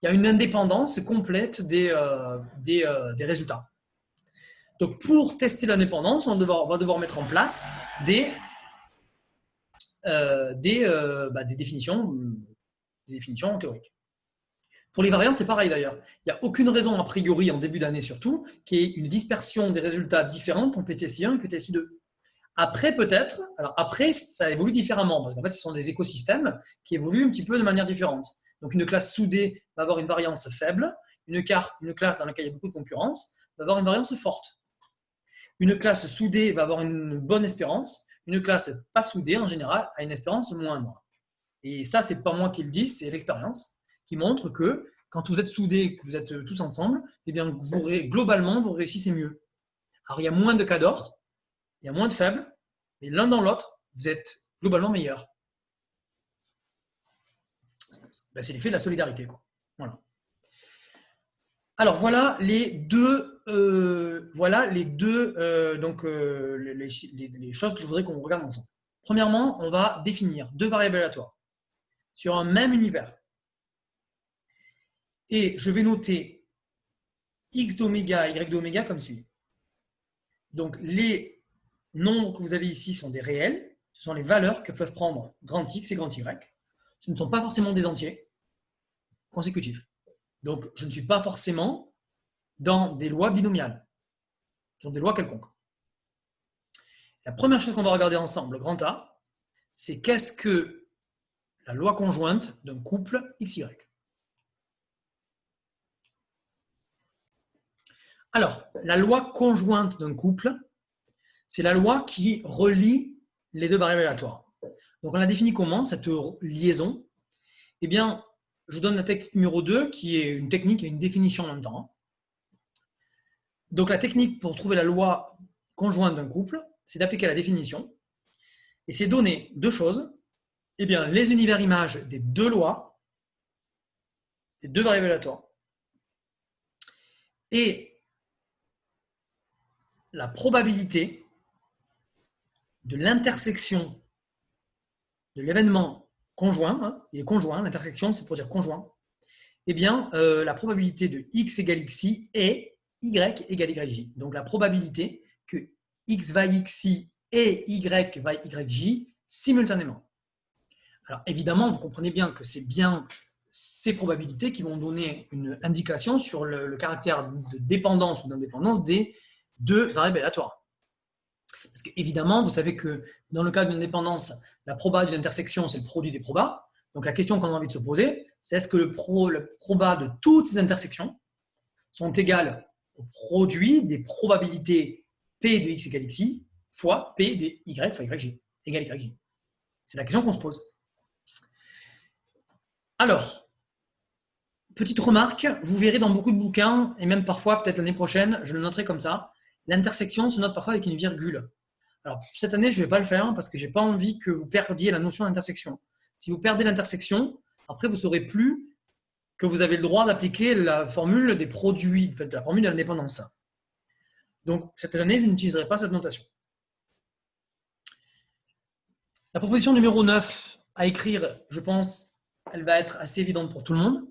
Il y a une indépendance complète des résultats. Donc, pour tester l'indépendance, on va devoir mettre en place des définitions théoriques. Pour les variantes, c'est pareil d'ailleurs. Il n'y a aucune raison, a priori, en début d'année surtout, qu'il y ait une dispersion des résultats différents pour PTSI1 et PTSI2. Après, peut-être, alors après, ça évolue différemment, parce qu'en fait, ce sont des écosystèmes qui évoluent un petit peu de manière différente. Donc, une classe soudée va avoir une variance faible, une classe dans laquelle il y a beaucoup de concurrence va avoir une variance forte. Une classe soudée va avoir une bonne espérance, une classe pas soudée, en général, a une espérance moindre. Et ça, c'est pas moi qui le dis, c'est l'expérience qui montre que quand vous êtes soudés, que vous êtes tous ensemble, eh bien, globalement, vous réussissez mieux. Alors, il y a moins de cas d'or, il y a moins de faibles, mais l'un dans l'autre, vous êtes globalement meilleurs. C'est l'effet de la solidarité, quoi. Voilà. Alors, voilà les choses que je voudrais qu'on regarde ensemble. Premièrement, on va définir deux variables aléatoires sur un même univers. Et je vais noter x d'oméga, y d'oméga comme suit. Donc, les nombres que vous avez ici sont des réels. Ce sont les valeurs que peuvent prendre grand X et grand Y. Ce ne sont pas forcément des entiers consécutifs. Donc, je ne suis pas forcément dans des lois binomiales, dans des lois quelconques. La première chose qu'on va regarder ensemble, grand A, c'est qu'est-ce que la loi conjointe d'un couple XY. Alors, la loi conjointe d'un couple, c'est la loi qui relie les deux variables aléatoires. Donc, on la définit comment, cette liaison? Eh bien, je vous donne la technique numéro 2, qui est une technique et une définition en même temps. Donc, la technique pour trouver la loi conjointe d'un couple, c'est d'appliquer la définition. Et c'est donner deux choses. Eh bien, les univers images des deux lois, des deux variables aléatoires, et la probabilité de l'intersection de l'événement conjoint, il est conjoint, l'intersection c'est pour dire conjoint, eh bien la probabilité de x égale xi est y égale yj. Donc la probabilité que x vaille xi et y vaille yj simultanément. Alors évidemment, vous comprenez bien que c'est bien ces probabilités qui vont donner une indication sur le caractère de dépendance ou d'indépendance des deux variables aléatoires. Parce qu'évidemment, vous savez que dans le cas d'une dépendance, la proba d'une intersection, c'est le produit des probas. Donc la question qu'on a envie de se poser, c'est est-ce que le proba de toutes ces intersections sont égales au produit des probabilités P de x égale xi fois P de y fois yj égale yj. C'est la question qu'on se pose. Alors, petite remarque, vous verrez dans beaucoup de bouquins, et même parfois, peut-être l'année prochaine, je le noterai comme ça, l'intersection se note parfois avec une virgule. Alors, cette année, je ne vais pas le faire parce que je n'ai pas envie que vous perdiez la notion d'intersection. Si vous perdez l'intersection, après, vous ne saurez plus que vous avez le droit d'appliquer la formule des produits, en fait, la formule de l'indépendance. Donc, cette année, je n'utiliserai pas cette notation. La proposition numéro 9 à écrire, je pense, elle va être assez évidente pour tout le monde.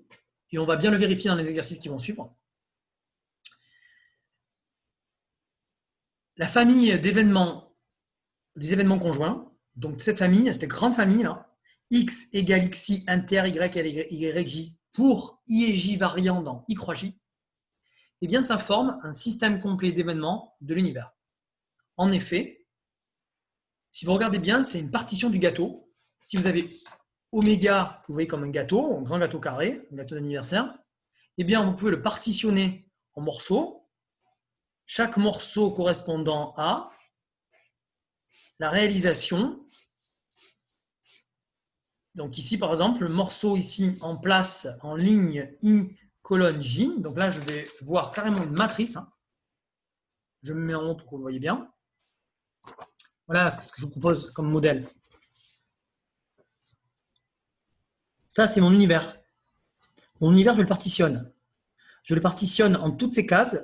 Et on va bien le vérifier dans les exercices qui vont suivre. La famille d'événements, des événements conjoints, donc cette famille, cette grande famille-là, x égale xi inter y égale yj pour i et j variant dans i croix j, eh bien ça forme un système complet d'événements de l'univers. En effet, si vous regardez bien, c'est une partition du gâteau. Si vous avez oméga, que vous voyez comme un gâteau, un grand gâteau carré, un gâteau d'anniversaire, eh bien vous pouvez le partitionner en morceaux, chaque morceau correspondant à la réalisation. Donc ici, par exemple, le morceau ici en place en ligne I colonne J. Donc là, je vais voir carrément une matrice. Je me mets en haut pour que vous voyez bien. Voilà ce que je vous propose comme modèle. Ça, c'est mon univers. Mon univers, je le partitionne. Je le partitionne en toutes ces cases.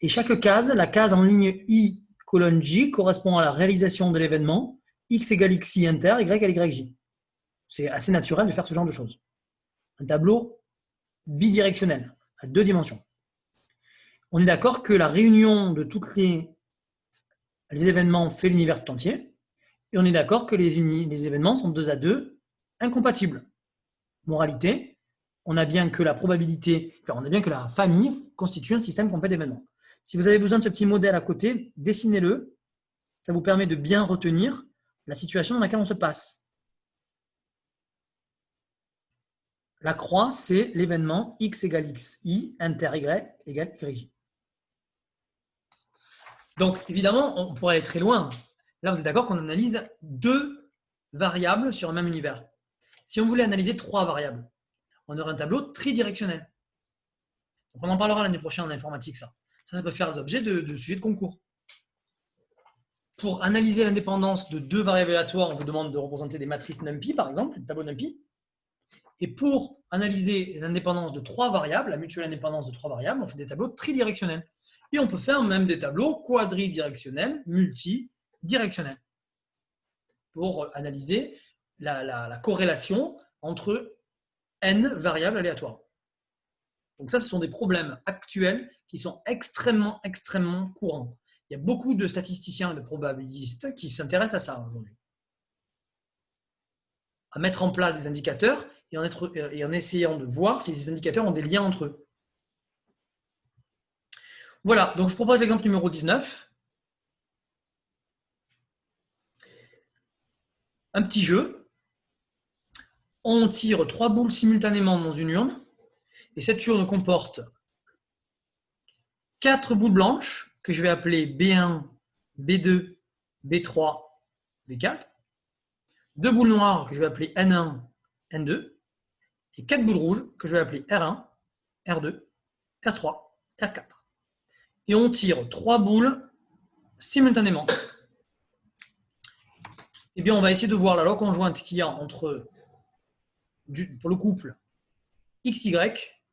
Et chaque case, la case en ligne I colonne J, correspond à la réalisation de l'événement x égale xi inter, y égale yj. C'est assez naturel de faire ce genre de choses. Un tableau bidirectionnel, à 2 dimensions. On est d'accord que la réunion de tous les événements fait l'univers tout entier. Et on est d'accord que les événements sont 2 à 2 incompatibles. Moralité, on a bien que la probabilité, enfin, on a bien que la famille constitue un système complet d'événements. Si vous avez besoin de ce petit modèle à côté, dessinez-le. Ça vous permet de bien retenir la situation dans laquelle on se passe. La croix, c'est l'événement x égale xi, inter y égale yj. Donc, évidemment, on pourrait aller très loin. Là, vous êtes d'accord qu'on analyse 2 variables sur un même univers. Si on voulait analyser 3 variables, on aurait un tableau tridirectionnel. Donc, on en parlera l'année prochaine en informatique, ça. Ça peut faire l'objet de sujets de concours. Pour analyser l'indépendance de 2 variables aléatoires, on vous demande de représenter des matrices NumPy, par exemple, le tableau NumPy. Et pour analyser l'indépendance de 3 variables, la mutuelle indépendance de 3 variables, on fait des tableaux tridirectionnels. Et on peut faire même des tableaux quadridirectionnels, multidirectionnels, pour analyser la corrélation entre n variables aléatoires. Donc ça, ce sont des problèmes actuels qui sont extrêmement, extrêmement courants. Il y a beaucoup de statisticiens et de probabilistes qui s'intéressent à ça aujourd'hui. À mettre en place des indicateurs et en essayant de voir si ces indicateurs ont des liens entre eux. Voilà, donc je propose l'exemple numéro 19. Un petit jeu. On tire 3 boules simultanément dans une urne. Et cette urne comporte 4 boules blanches que je vais appeler B1, B2, B3, B4. 2 boules noires que je vais appeler N1, N2. Et 4 boules rouges que je vais appeler R1, R2, R3, R4. Et on tire 3 boules simultanément. Eh bien, on va essayer de voir la loi conjointe qu'il y a entre, pour le couple, XY,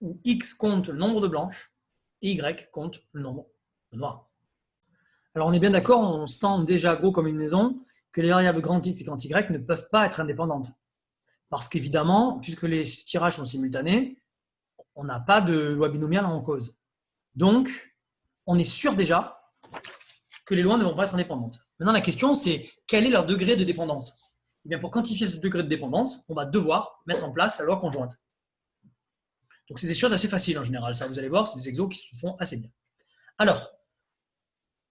où X compte le nombre de blanches et Y compte le nombre de noirs. Alors, on est bien d'accord, on sent déjà gros comme une maison que les variables grand X et grand Y ne peuvent pas être indépendantes. Parce qu'évidemment, puisque les tirages sont simultanés, on n'a pas de loi binomiale en cause. Donc, on est sûr déjà que les lois ne vont pas être indépendantes. Maintenant, la question, c'est quel est leur degré de dépendance? Eh bien, pour quantifier ce degré de dépendance, on va devoir mettre en place la loi conjointe. Donc, c'est des choses assez faciles en général. Ça, vous allez voir, c'est des exos qui se font assez bien. Alors,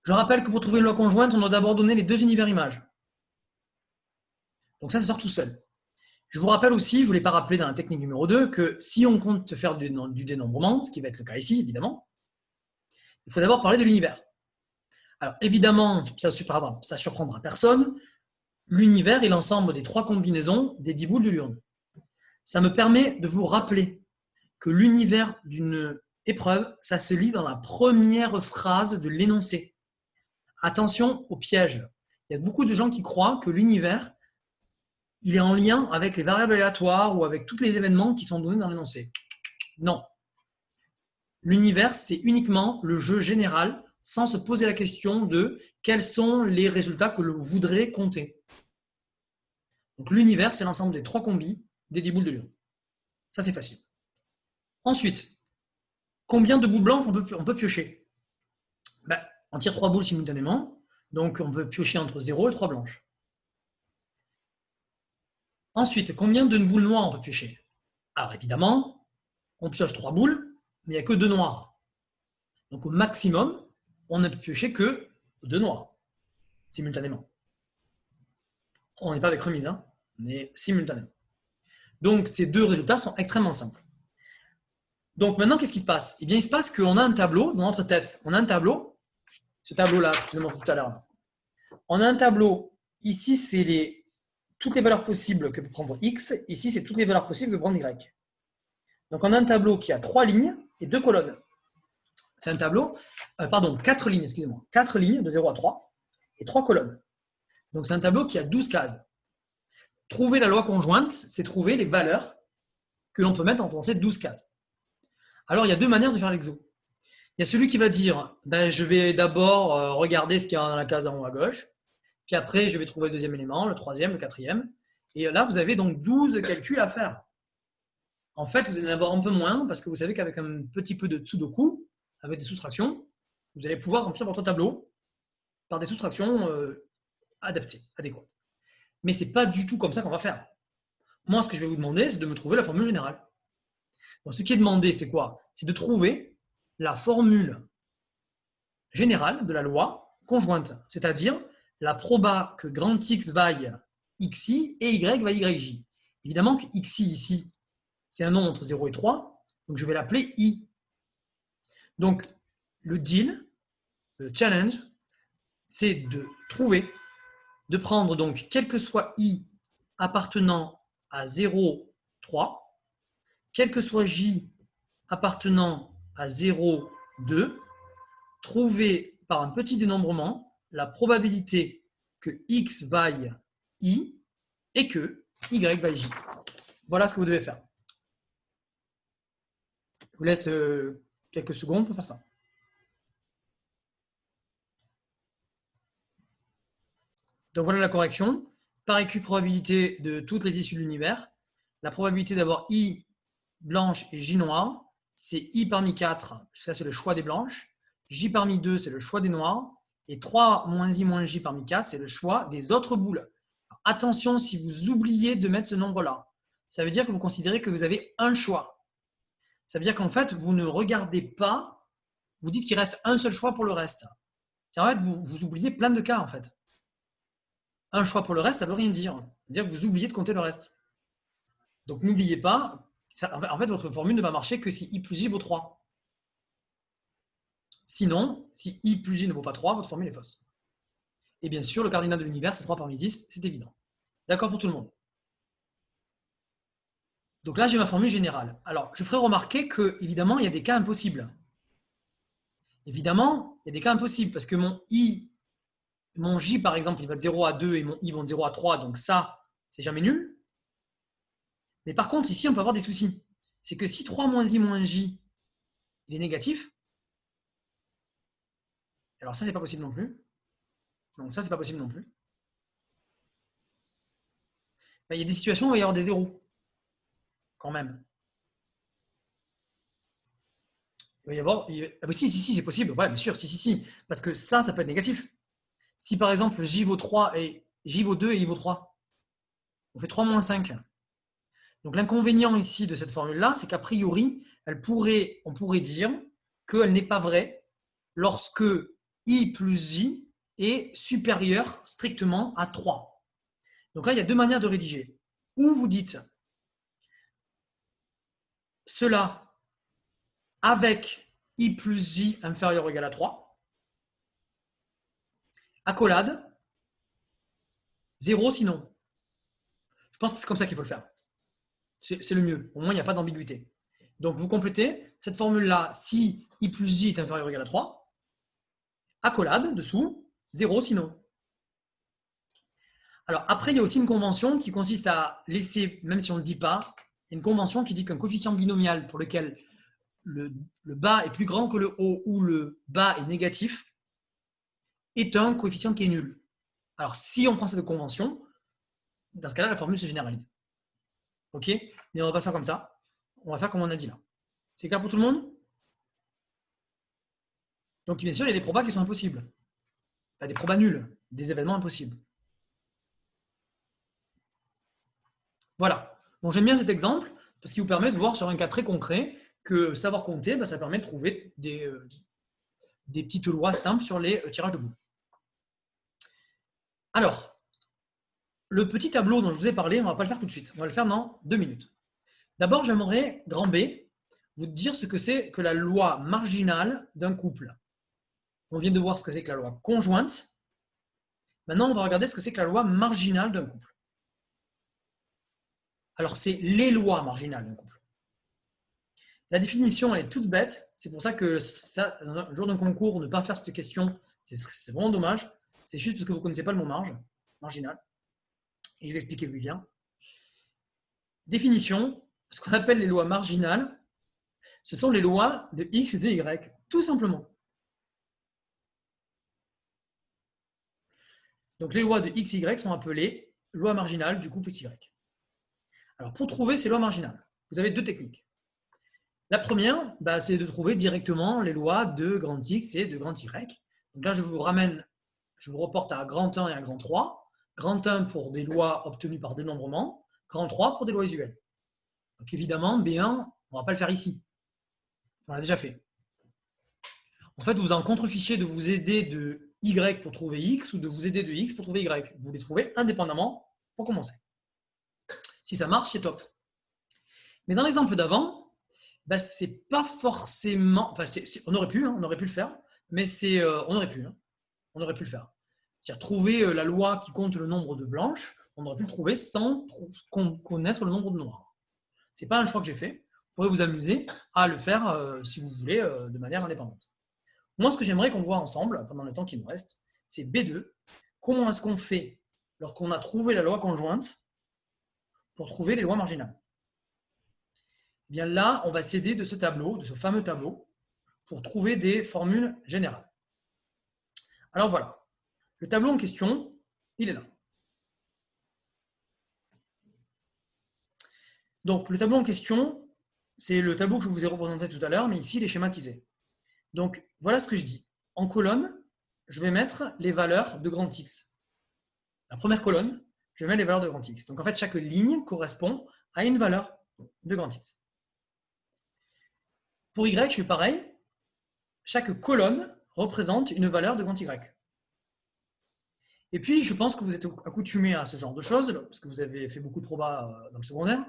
je rappelle que pour trouver une loi conjointe, on doit d'abord donner les deux univers images. Donc ça sort tout seul. Je vous rappelle aussi, je ne vous l'ai pas rappelé dans la technique numéro 2, que si on compte faire du dénombrement, ce qui va être le cas ici, évidemment, il faut d'abord parler de l'univers. Alors, évidemment, ça ne surprendra personne, l'univers est l'ensemble des trois combinaisons des 10 boules de Lyon. Ça me permet de vous rappeler que l'univers d'une épreuve, ça se lit dans la première phrase de l'énoncé. Attention au piège. Il y a beaucoup de gens qui croient que l'univers, il est en lien avec les variables aléatoires ou avec tous les événements qui sont donnés dans l'énoncé. Non. L'univers, c'est uniquement le jeu général sans se poser la question de quels sont les résultats que l'on voudrait compter. Donc l'univers, c'est l'ensemble des trois combis des 10 boules de Lyon. Ça, c'est facile. Ensuite, combien de boules blanches on peut piocher? On tire 3 boules simultanément, donc on peut piocher entre 0 et 3 blanches. Ensuite, combien de boules noires on peut piocher? Alors évidemment, on pioche 3 boules, mais il n'y a que 2 noirs. Donc au maximum, on ne peut piocher que 2 noirs, simultanément. On n'est pas avec remise, hein, mais simultanément. Donc ces deux résultats sont extrêmement simples. Donc maintenant, qu'est-ce qui se passe? Eh bien, il se passe qu'on a un tableau dans notre tête. On a un tableau, ce tableau-là, que je vous ai montré tout à l'heure. On a un tableau, ici, c'est toutes les valeurs possibles que peut prendre X, ici, c'est toutes les valeurs possibles que peut prendre Y. Donc, on a un tableau qui a 3 lignes et 2 colonnes. C'est un tableau, 4 lignes, excusez-moi. 4 lignes de 0 à 3 et 3 colonnes. Donc, c'est un tableau qui a 12 cases. Trouver la loi conjointe, c'est trouver les valeurs que l'on peut mettre dans ces 12 cases. Alors, il y a deux manières de faire l'exo. Il y a celui qui va dire, je vais d'abord regarder ce qu'il y a dans la case en haut à gauche, puis après, je vais trouver le deuxième élément, le troisième, le quatrième. Et là, vous avez donc 12 calculs à faire. En fait, vous allez en avoir un peu moins, parce que vous savez qu'avec un petit peu de Tsudoku, avec des soustractions, vous allez pouvoir remplir votre tableau par des soustractions adaptées, adéquates. Mais ce n'est pas du tout comme ça qu'on va faire. Moi, ce que je vais vous demander, c'est de me trouver la formule générale. Donc, ce qui est demandé, c'est quoi? C'est de trouver la formule générale de la loi conjointe, c'est-à-dire la proba que grand X vaille xi et y vaille yj. Évidemment que xi ici, c'est un nombre entre 0 et 3, donc je vais l'appeler i. Donc, le deal, le challenge, c'est de trouver, de prendre donc quel que soit i appartenant à 0, 3, quel que soit j appartenant à 0, 2, trouver par un petit dénombrement la probabilité que x vaille i et que y vaille j. Voilà ce que vous devez faire. Je vous laisse quelques secondes pour faire ça. Donc voilà la correction. Par écu probabilité de toutes les issues de l'univers. La probabilité d'avoir i blanche et j noire, c'est i parmi 4, ça c'est le choix des blanches. J parmi 2, c'est le choix des noirs. Et 3 moins i moins j parmi 4, c'est le choix des autres boules. Alors, attention si vous oubliez de mettre ce nombre-là. Ça veut dire que vous considérez que vous avez un choix. Ça veut dire qu'en fait, vous ne regardez pas, vous dites qu'il reste un seul choix pour le reste. En fait, vous oubliez plein de cas en fait. Un choix pour le reste, ça ne veut rien dire. Ça veut dire que vous oubliez de compter le reste. Donc n'oubliez pas, en fait, votre formule ne va marcher que si i plus j vaut 3. Sinon, si i plus j ne vaut pas 3, votre formule est fausse. Et bien sûr, le cardinal de l'univers, c'est 3 parmi 10, c'est évident. D'accord pour tout le monde? Donc là, j'ai ma formule générale. Alors, je ferai remarquer que, évidemment, il y a des cas impossibles. Évidemment, il y a des cas impossibles parce que mon j, par exemple, il va de 0 à 2 et mon i vont de 0 à 3, donc ça, c'est jamais nul. Mais par contre, ici, on peut avoir des soucis. C'est que si 3 moins i moins j, il est négatif, alors ça, c'est pas possible non plus. Donc ça, c'est pas possible non plus. Il y a des situations où il va y avoir des zéros. Quand même. Il va y avoir. Ah, si, c'est possible. Ouais, bien sûr, si. Parce que ça peut être négatif. Si par exemple j vaut 3 et j vaut 2 et i vaut 3, on fait 3 moins 5. Donc l'inconvénient ici de cette formule-là, c'est qu'a priori, on pourrait dire qu'elle n'est pas vraie lorsque i plus j est supérieur strictement à 3. Donc là, il y a deux manières de rédiger. Ou vous dites cela avec i plus j inférieur ou égal à 3, accolade, 0 sinon. Je pense que c'est comme ça qu'il faut le faire. C'est le mieux. Au moins, il n'y a pas d'ambiguïté. Donc, vous complétez cette formule-là si i plus j est inférieur ou égal à 3, accolade, dessous, 0 sinon. Alors, après, il y a aussi une convention qui consiste à laisser, même si on ne le dit pas, une convention qui dit qu'un coefficient binomial pour lequel le bas est plus grand que le haut ou le bas est négatif est un coefficient qui est nul. Alors, si on prend cette convention, dans ce cas-là, la formule se généralise. OK? Mais on ne va pas faire comme ça. On va faire comme on a dit là. C'est clair pour tout le monde? Donc, bien sûr, il y a des probas qui sont impossibles. Pas des probas nuls, des événements impossibles. Voilà. Donc, j'aime bien cet exemple parce qu'il vous permet de voir sur un cas très concret que savoir compter, ça permet de trouver des petites lois simples sur les tirages de boules. Alors, le petit tableau dont je vous ai parlé, on ne va pas le faire tout de suite. On va le faire dans 2 minutes. D'abord, j'aimerais, grand B, vous dire ce que c'est que la loi marginale d'un couple. On vient de voir ce que c'est que la loi conjointe. Maintenant, on va regarder ce que c'est que la loi marginale d'un couple. Alors, c'est les lois marginales d'un couple. La définition, elle est toute bête. C'est pour ça que ça, un jour d'un concours, ne pas faire cette question, c'est vraiment dommage. C'est juste parce que vous ne connaissez pas le mot marginal. Et je vais expliquer d'où il vient. Définition, ce qu'on appelle les lois marginales, ce sont les lois de X et de Y, tout simplement. Donc les lois de X et Y sont appelées lois marginales du couple XY. Alors pour trouver ces lois marginales, vous avez 2 techniques. La première, c'est de trouver directement les lois de grand X et de grand Y. Donc là, je vous reporte à grand 1 et à grand 3. Grand 1 pour des lois obtenues par dénombrement, grand 3 pour des lois usuelles. Donc évidemment, B1, on ne va pas le faire ici. On l'a déjà fait. En fait, vous en contrefichez de vous aider de Y pour trouver X ou de vous aider de X pour trouver Y. Vous les trouvez indépendamment pour commencer. Si ça marche, c'est top. Mais dans l'exemple d'avant, c'est pas forcément... Enfin, on aurait pu le faire, mais on aurait pu le faire. C'est-à-dire trouver la loi qui compte le nombre de blanches, on aurait pu le trouver sans connaître le nombre de noirs. Ce n'est pas un choix que j'ai fait. Vous pourrez vous amuser à le faire, si vous voulez, de manière indépendante. Moi, ce que j'aimerais qu'on voit ensemble, pendant le temps qui nous reste, c'est B2. Comment est-ce qu'on fait lorsqu'on a trouvé la loi conjointe pour trouver les lois marginales? Eh bien là, on va s'aider de ce tableau, de ce fameux tableau, pour trouver des formules générales. Alors voilà. Le tableau en question, il est là. Donc, le tableau en question, c'est le tableau que je vous ai représenté tout à l'heure, mais ici, il est schématisé. Donc, voilà ce que je dis. En colonne, je vais mettre les valeurs de grand X. La première colonne, je vais mettre les valeurs de grand X. Donc, en fait, chaque ligne correspond à une valeur de grand X. Pour Y, je fais pareil. Chaque colonne représente une valeur de grand Y. Et puis, je pense que vous êtes accoutumés à ce genre de choses, parce que vous avez fait beaucoup de probas dans le secondaire.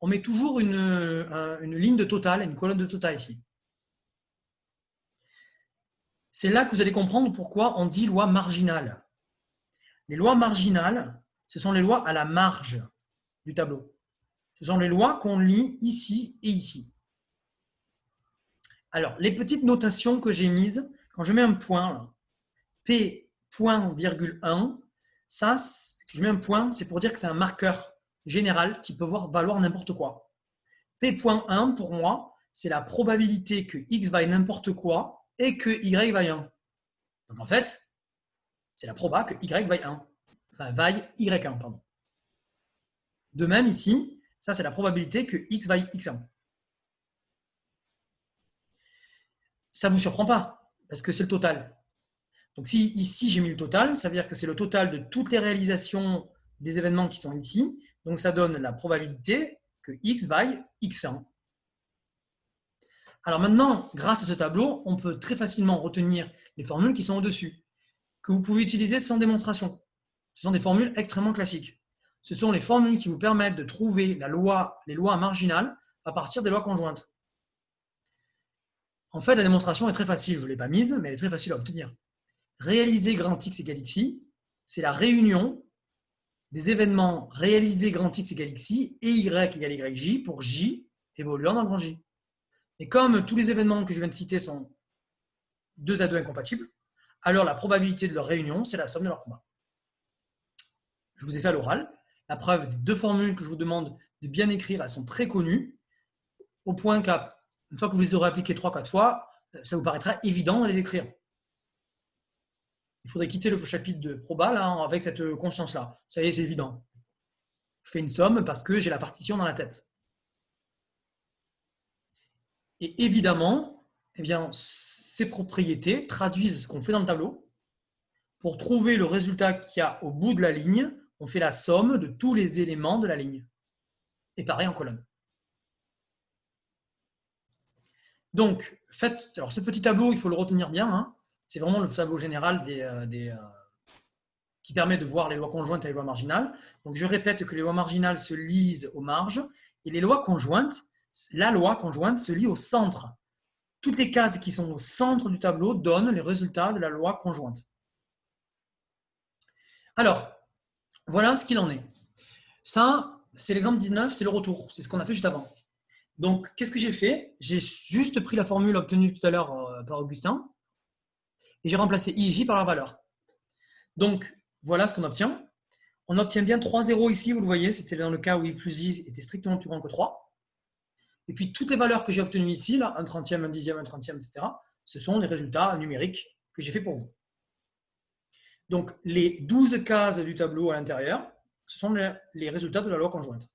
On met toujours une ligne de total, une colonne de total ici. C'est là que vous allez comprendre pourquoi on dit loi marginale. Les lois marginales, ce sont les lois à la marge du tableau. Ce sont les lois qu'on lit ici et ici. Alors, les petites notations que j'ai mises, quand je mets un point, là, P point virgule 1, ça, je mets un point, c'est pour dire que c'est un marqueur général qui peut valoir n'importe quoi. P.1, pour moi, c'est la probabilité que X vaille n'importe quoi et que Y vaille 1. Donc en fait, c'est la proba que Y vaille 1. Enfin, vaille Y1, pardon. De même, ici, ça c'est la probabilité que X vaille X1. ça ne vous surprend pas, parce que c'est le total. Donc si ici j'ai mis le total, ça veut dire que c'est le total de toutes les réalisations des événements qui sont ici. Donc ça donne la probabilité que x vaille x1. Alors maintenant, grâce à ce tableau, on peut très facilement retenir les formules qui sont au-dessus, que vous pouvez utiliser sans démonstration. Ce sont des formules extrêmement classiques. Ce sont les formules qui vous permettent de trouver les lois marginales à partir des lois conjointes. En fait, la démonstration est très facile. Je ne l'ai pas mise, mais elle est très facile à obtenir. Réaliser grand X égale XI, c'est la réunion des événements réalisés grand X égale XI et Y égale YJ pour J évoluant dans grand J. Et comme tous les événements que je viens de citer sont 2 à 2 incompatibles, alors la probabilité de leur réunion, c'est la somme de leurs combats. Je vous ai fait à l'oral. La preuve des 2 formules que je vous demande de bien écrire, elles sont très connues, au point qu'une fois que vous les aurez appliquées 3-4 fois, ça vous paraîtra évident de les écrire. Il faudrait quitter le chapitre de proba là, avec cette conscience-là. Ça y est, c'est évident. Je fais une somme parce que j'ai la partition dans la tête. Et évidemment, eh bien, ces propriétés traduisent ce qu'on fait dans le tableau. Pour trouver le résultat qu'il y a au bout de la ligne, on fait la somme de tous les éléments de la ligne. Et pareil en colonne. Donc, alors ce petit tableau, il faut le retenir bien. Hein. C'est vraiment le tableau général qui permet de voir les lois conjointes et les lois marginales. Donc, je répète que les lois marginales se lisent aux marges et les lois conjointes, la loi conjointe se lit au centre. Toutes les cases qui sont au centre du tableau donnent les résultats de la loi conjointe. Alors, voilà ce qu'il en est. Ça, c'est l'exemple 19, c'est le retour. C'est ce qu'on a fait juste avant. Donc, qu'est-ce que j'ai fait? J'ai juste pris la formule obtenue tout à l'heure par Augustin et j'ai remplacé I et J par leur valeur. Donc, voilà ce qu'on obtient. On obtient bien 3 zéros ici, vous le voyez, c'était dans le cas où I plus J était strictement plus grand que 3. Et puis, toutes les valeurs que j'ai obtenues ici, là, 1/30, 1/10, 1/30, etc., ce sont les résultats numériques que j'ai fait pour vous. Donc, les 12 cases du tableau à l'intérieur, ce sont les résultats de la loi conjointe.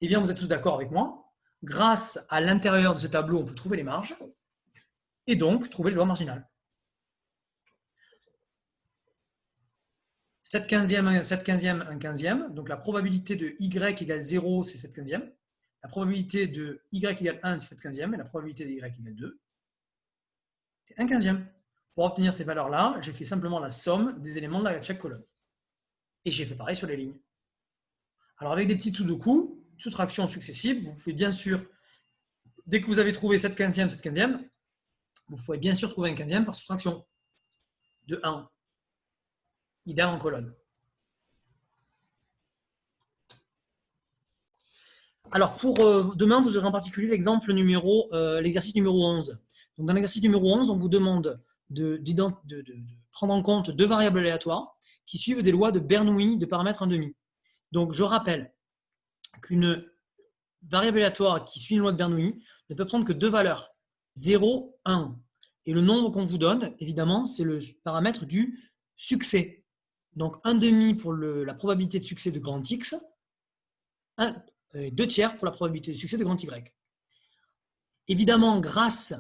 Eh bien, vous êtes tous d'accord avec moi. Grâce à l'intérieur de ce tableau, on peut trouver les marges et donc trouver les lois marginales. 7/15, 7/15, 1/15. Donc, la probabilité de Y égale 0, c'est 7/15. La probabilité de Y égale 1, c'est 7/15. Et la probabilité de Y égale 2, c'est 1/15. Pour obtenir ces valeurs-là, j'ai fait simplement la somme des éléments de chaque colonne. Et j'ai fait pareil sur les lignes. Alors, avec des petits sudoku, soustraction successive, vous pouvez bien sûr, dès que vous avez trouvé 7/15, 7/15, vous pouvez bien sûr trouver 1/15 par soustraction de 1. Idem en colonne. Alors, pour demain, vous aurez en particulier l'exemple l'exercice numéro 11. Donc, dans l'exercice numéro 11, on vous demande de prendre en compte 2 variables aléatoires qui suivent des lois de Bernoulli de paramètre 1/2. Donc, je rappelle qu'une variable aléatoire qui suit une loi de Bernoulli ne peut prendre que 2 valeurs, 0, 1. Et le nombre qu'on vous donne, évidemment, c'est le paramètre du succès. Donc, 1/2 pour la probabilité de succès de grand X, 2/3 pour la probabilité de succès de grand Y. Évidemment, grâce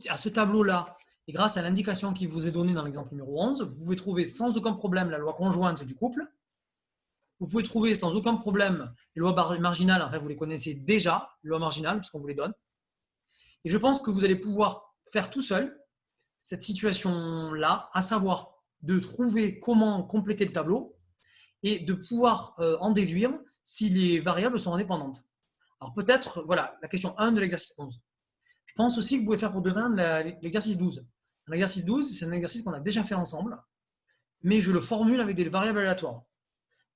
à ce tableau-là et grâce à l'indication qui vous est donnée dans l'exemple numéro 11, vous pouvez trouver sans aucun problème la loi conjointe du couple. Vous pouvez trouver sans aucun problème les lois marginales, enfin vous les connaissez déjà, les lois marginales, puisqu'on vous les donne. Et je pense que vous allez pouvoir faire tout seul cette situation-là, à savoir de trouver comment compléter le tableau et de pouvoir en déduire si les variables sont indépendantes. Alors peut-être, voilà, la question 1 de l'exercice 11. Je pense aussi que vous pouvez faire pour demain l'exercice 12. L'exercice 12, c'est un exercice qu'on a déjà fait ensemble, mais je le formule avec des variables aléatoires.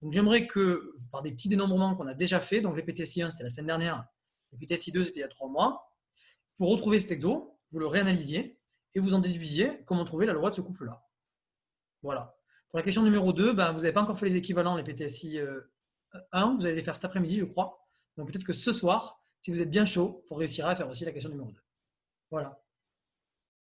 Donc j'aimerais que, par des petits dénombrements qu'on a déjà fait, donc les PTSI1 c'était la semaine dernière, les PTSI2 c'était il y a 3 mois, pour retrouver cet exo, vous le réanalysiez et vous en déduisiez comment trouver la loi de ce couple-là. Voilà. Pour la question numéro 2, vous n'avez pas encore fait les équivalents, les PTSI1, vous allez les faire cet après-midi, je crois. Donc peut-être que ce soir, si vous êtes bien chaud, vous réussirez à faire aussi la question numéro 2. Voilà.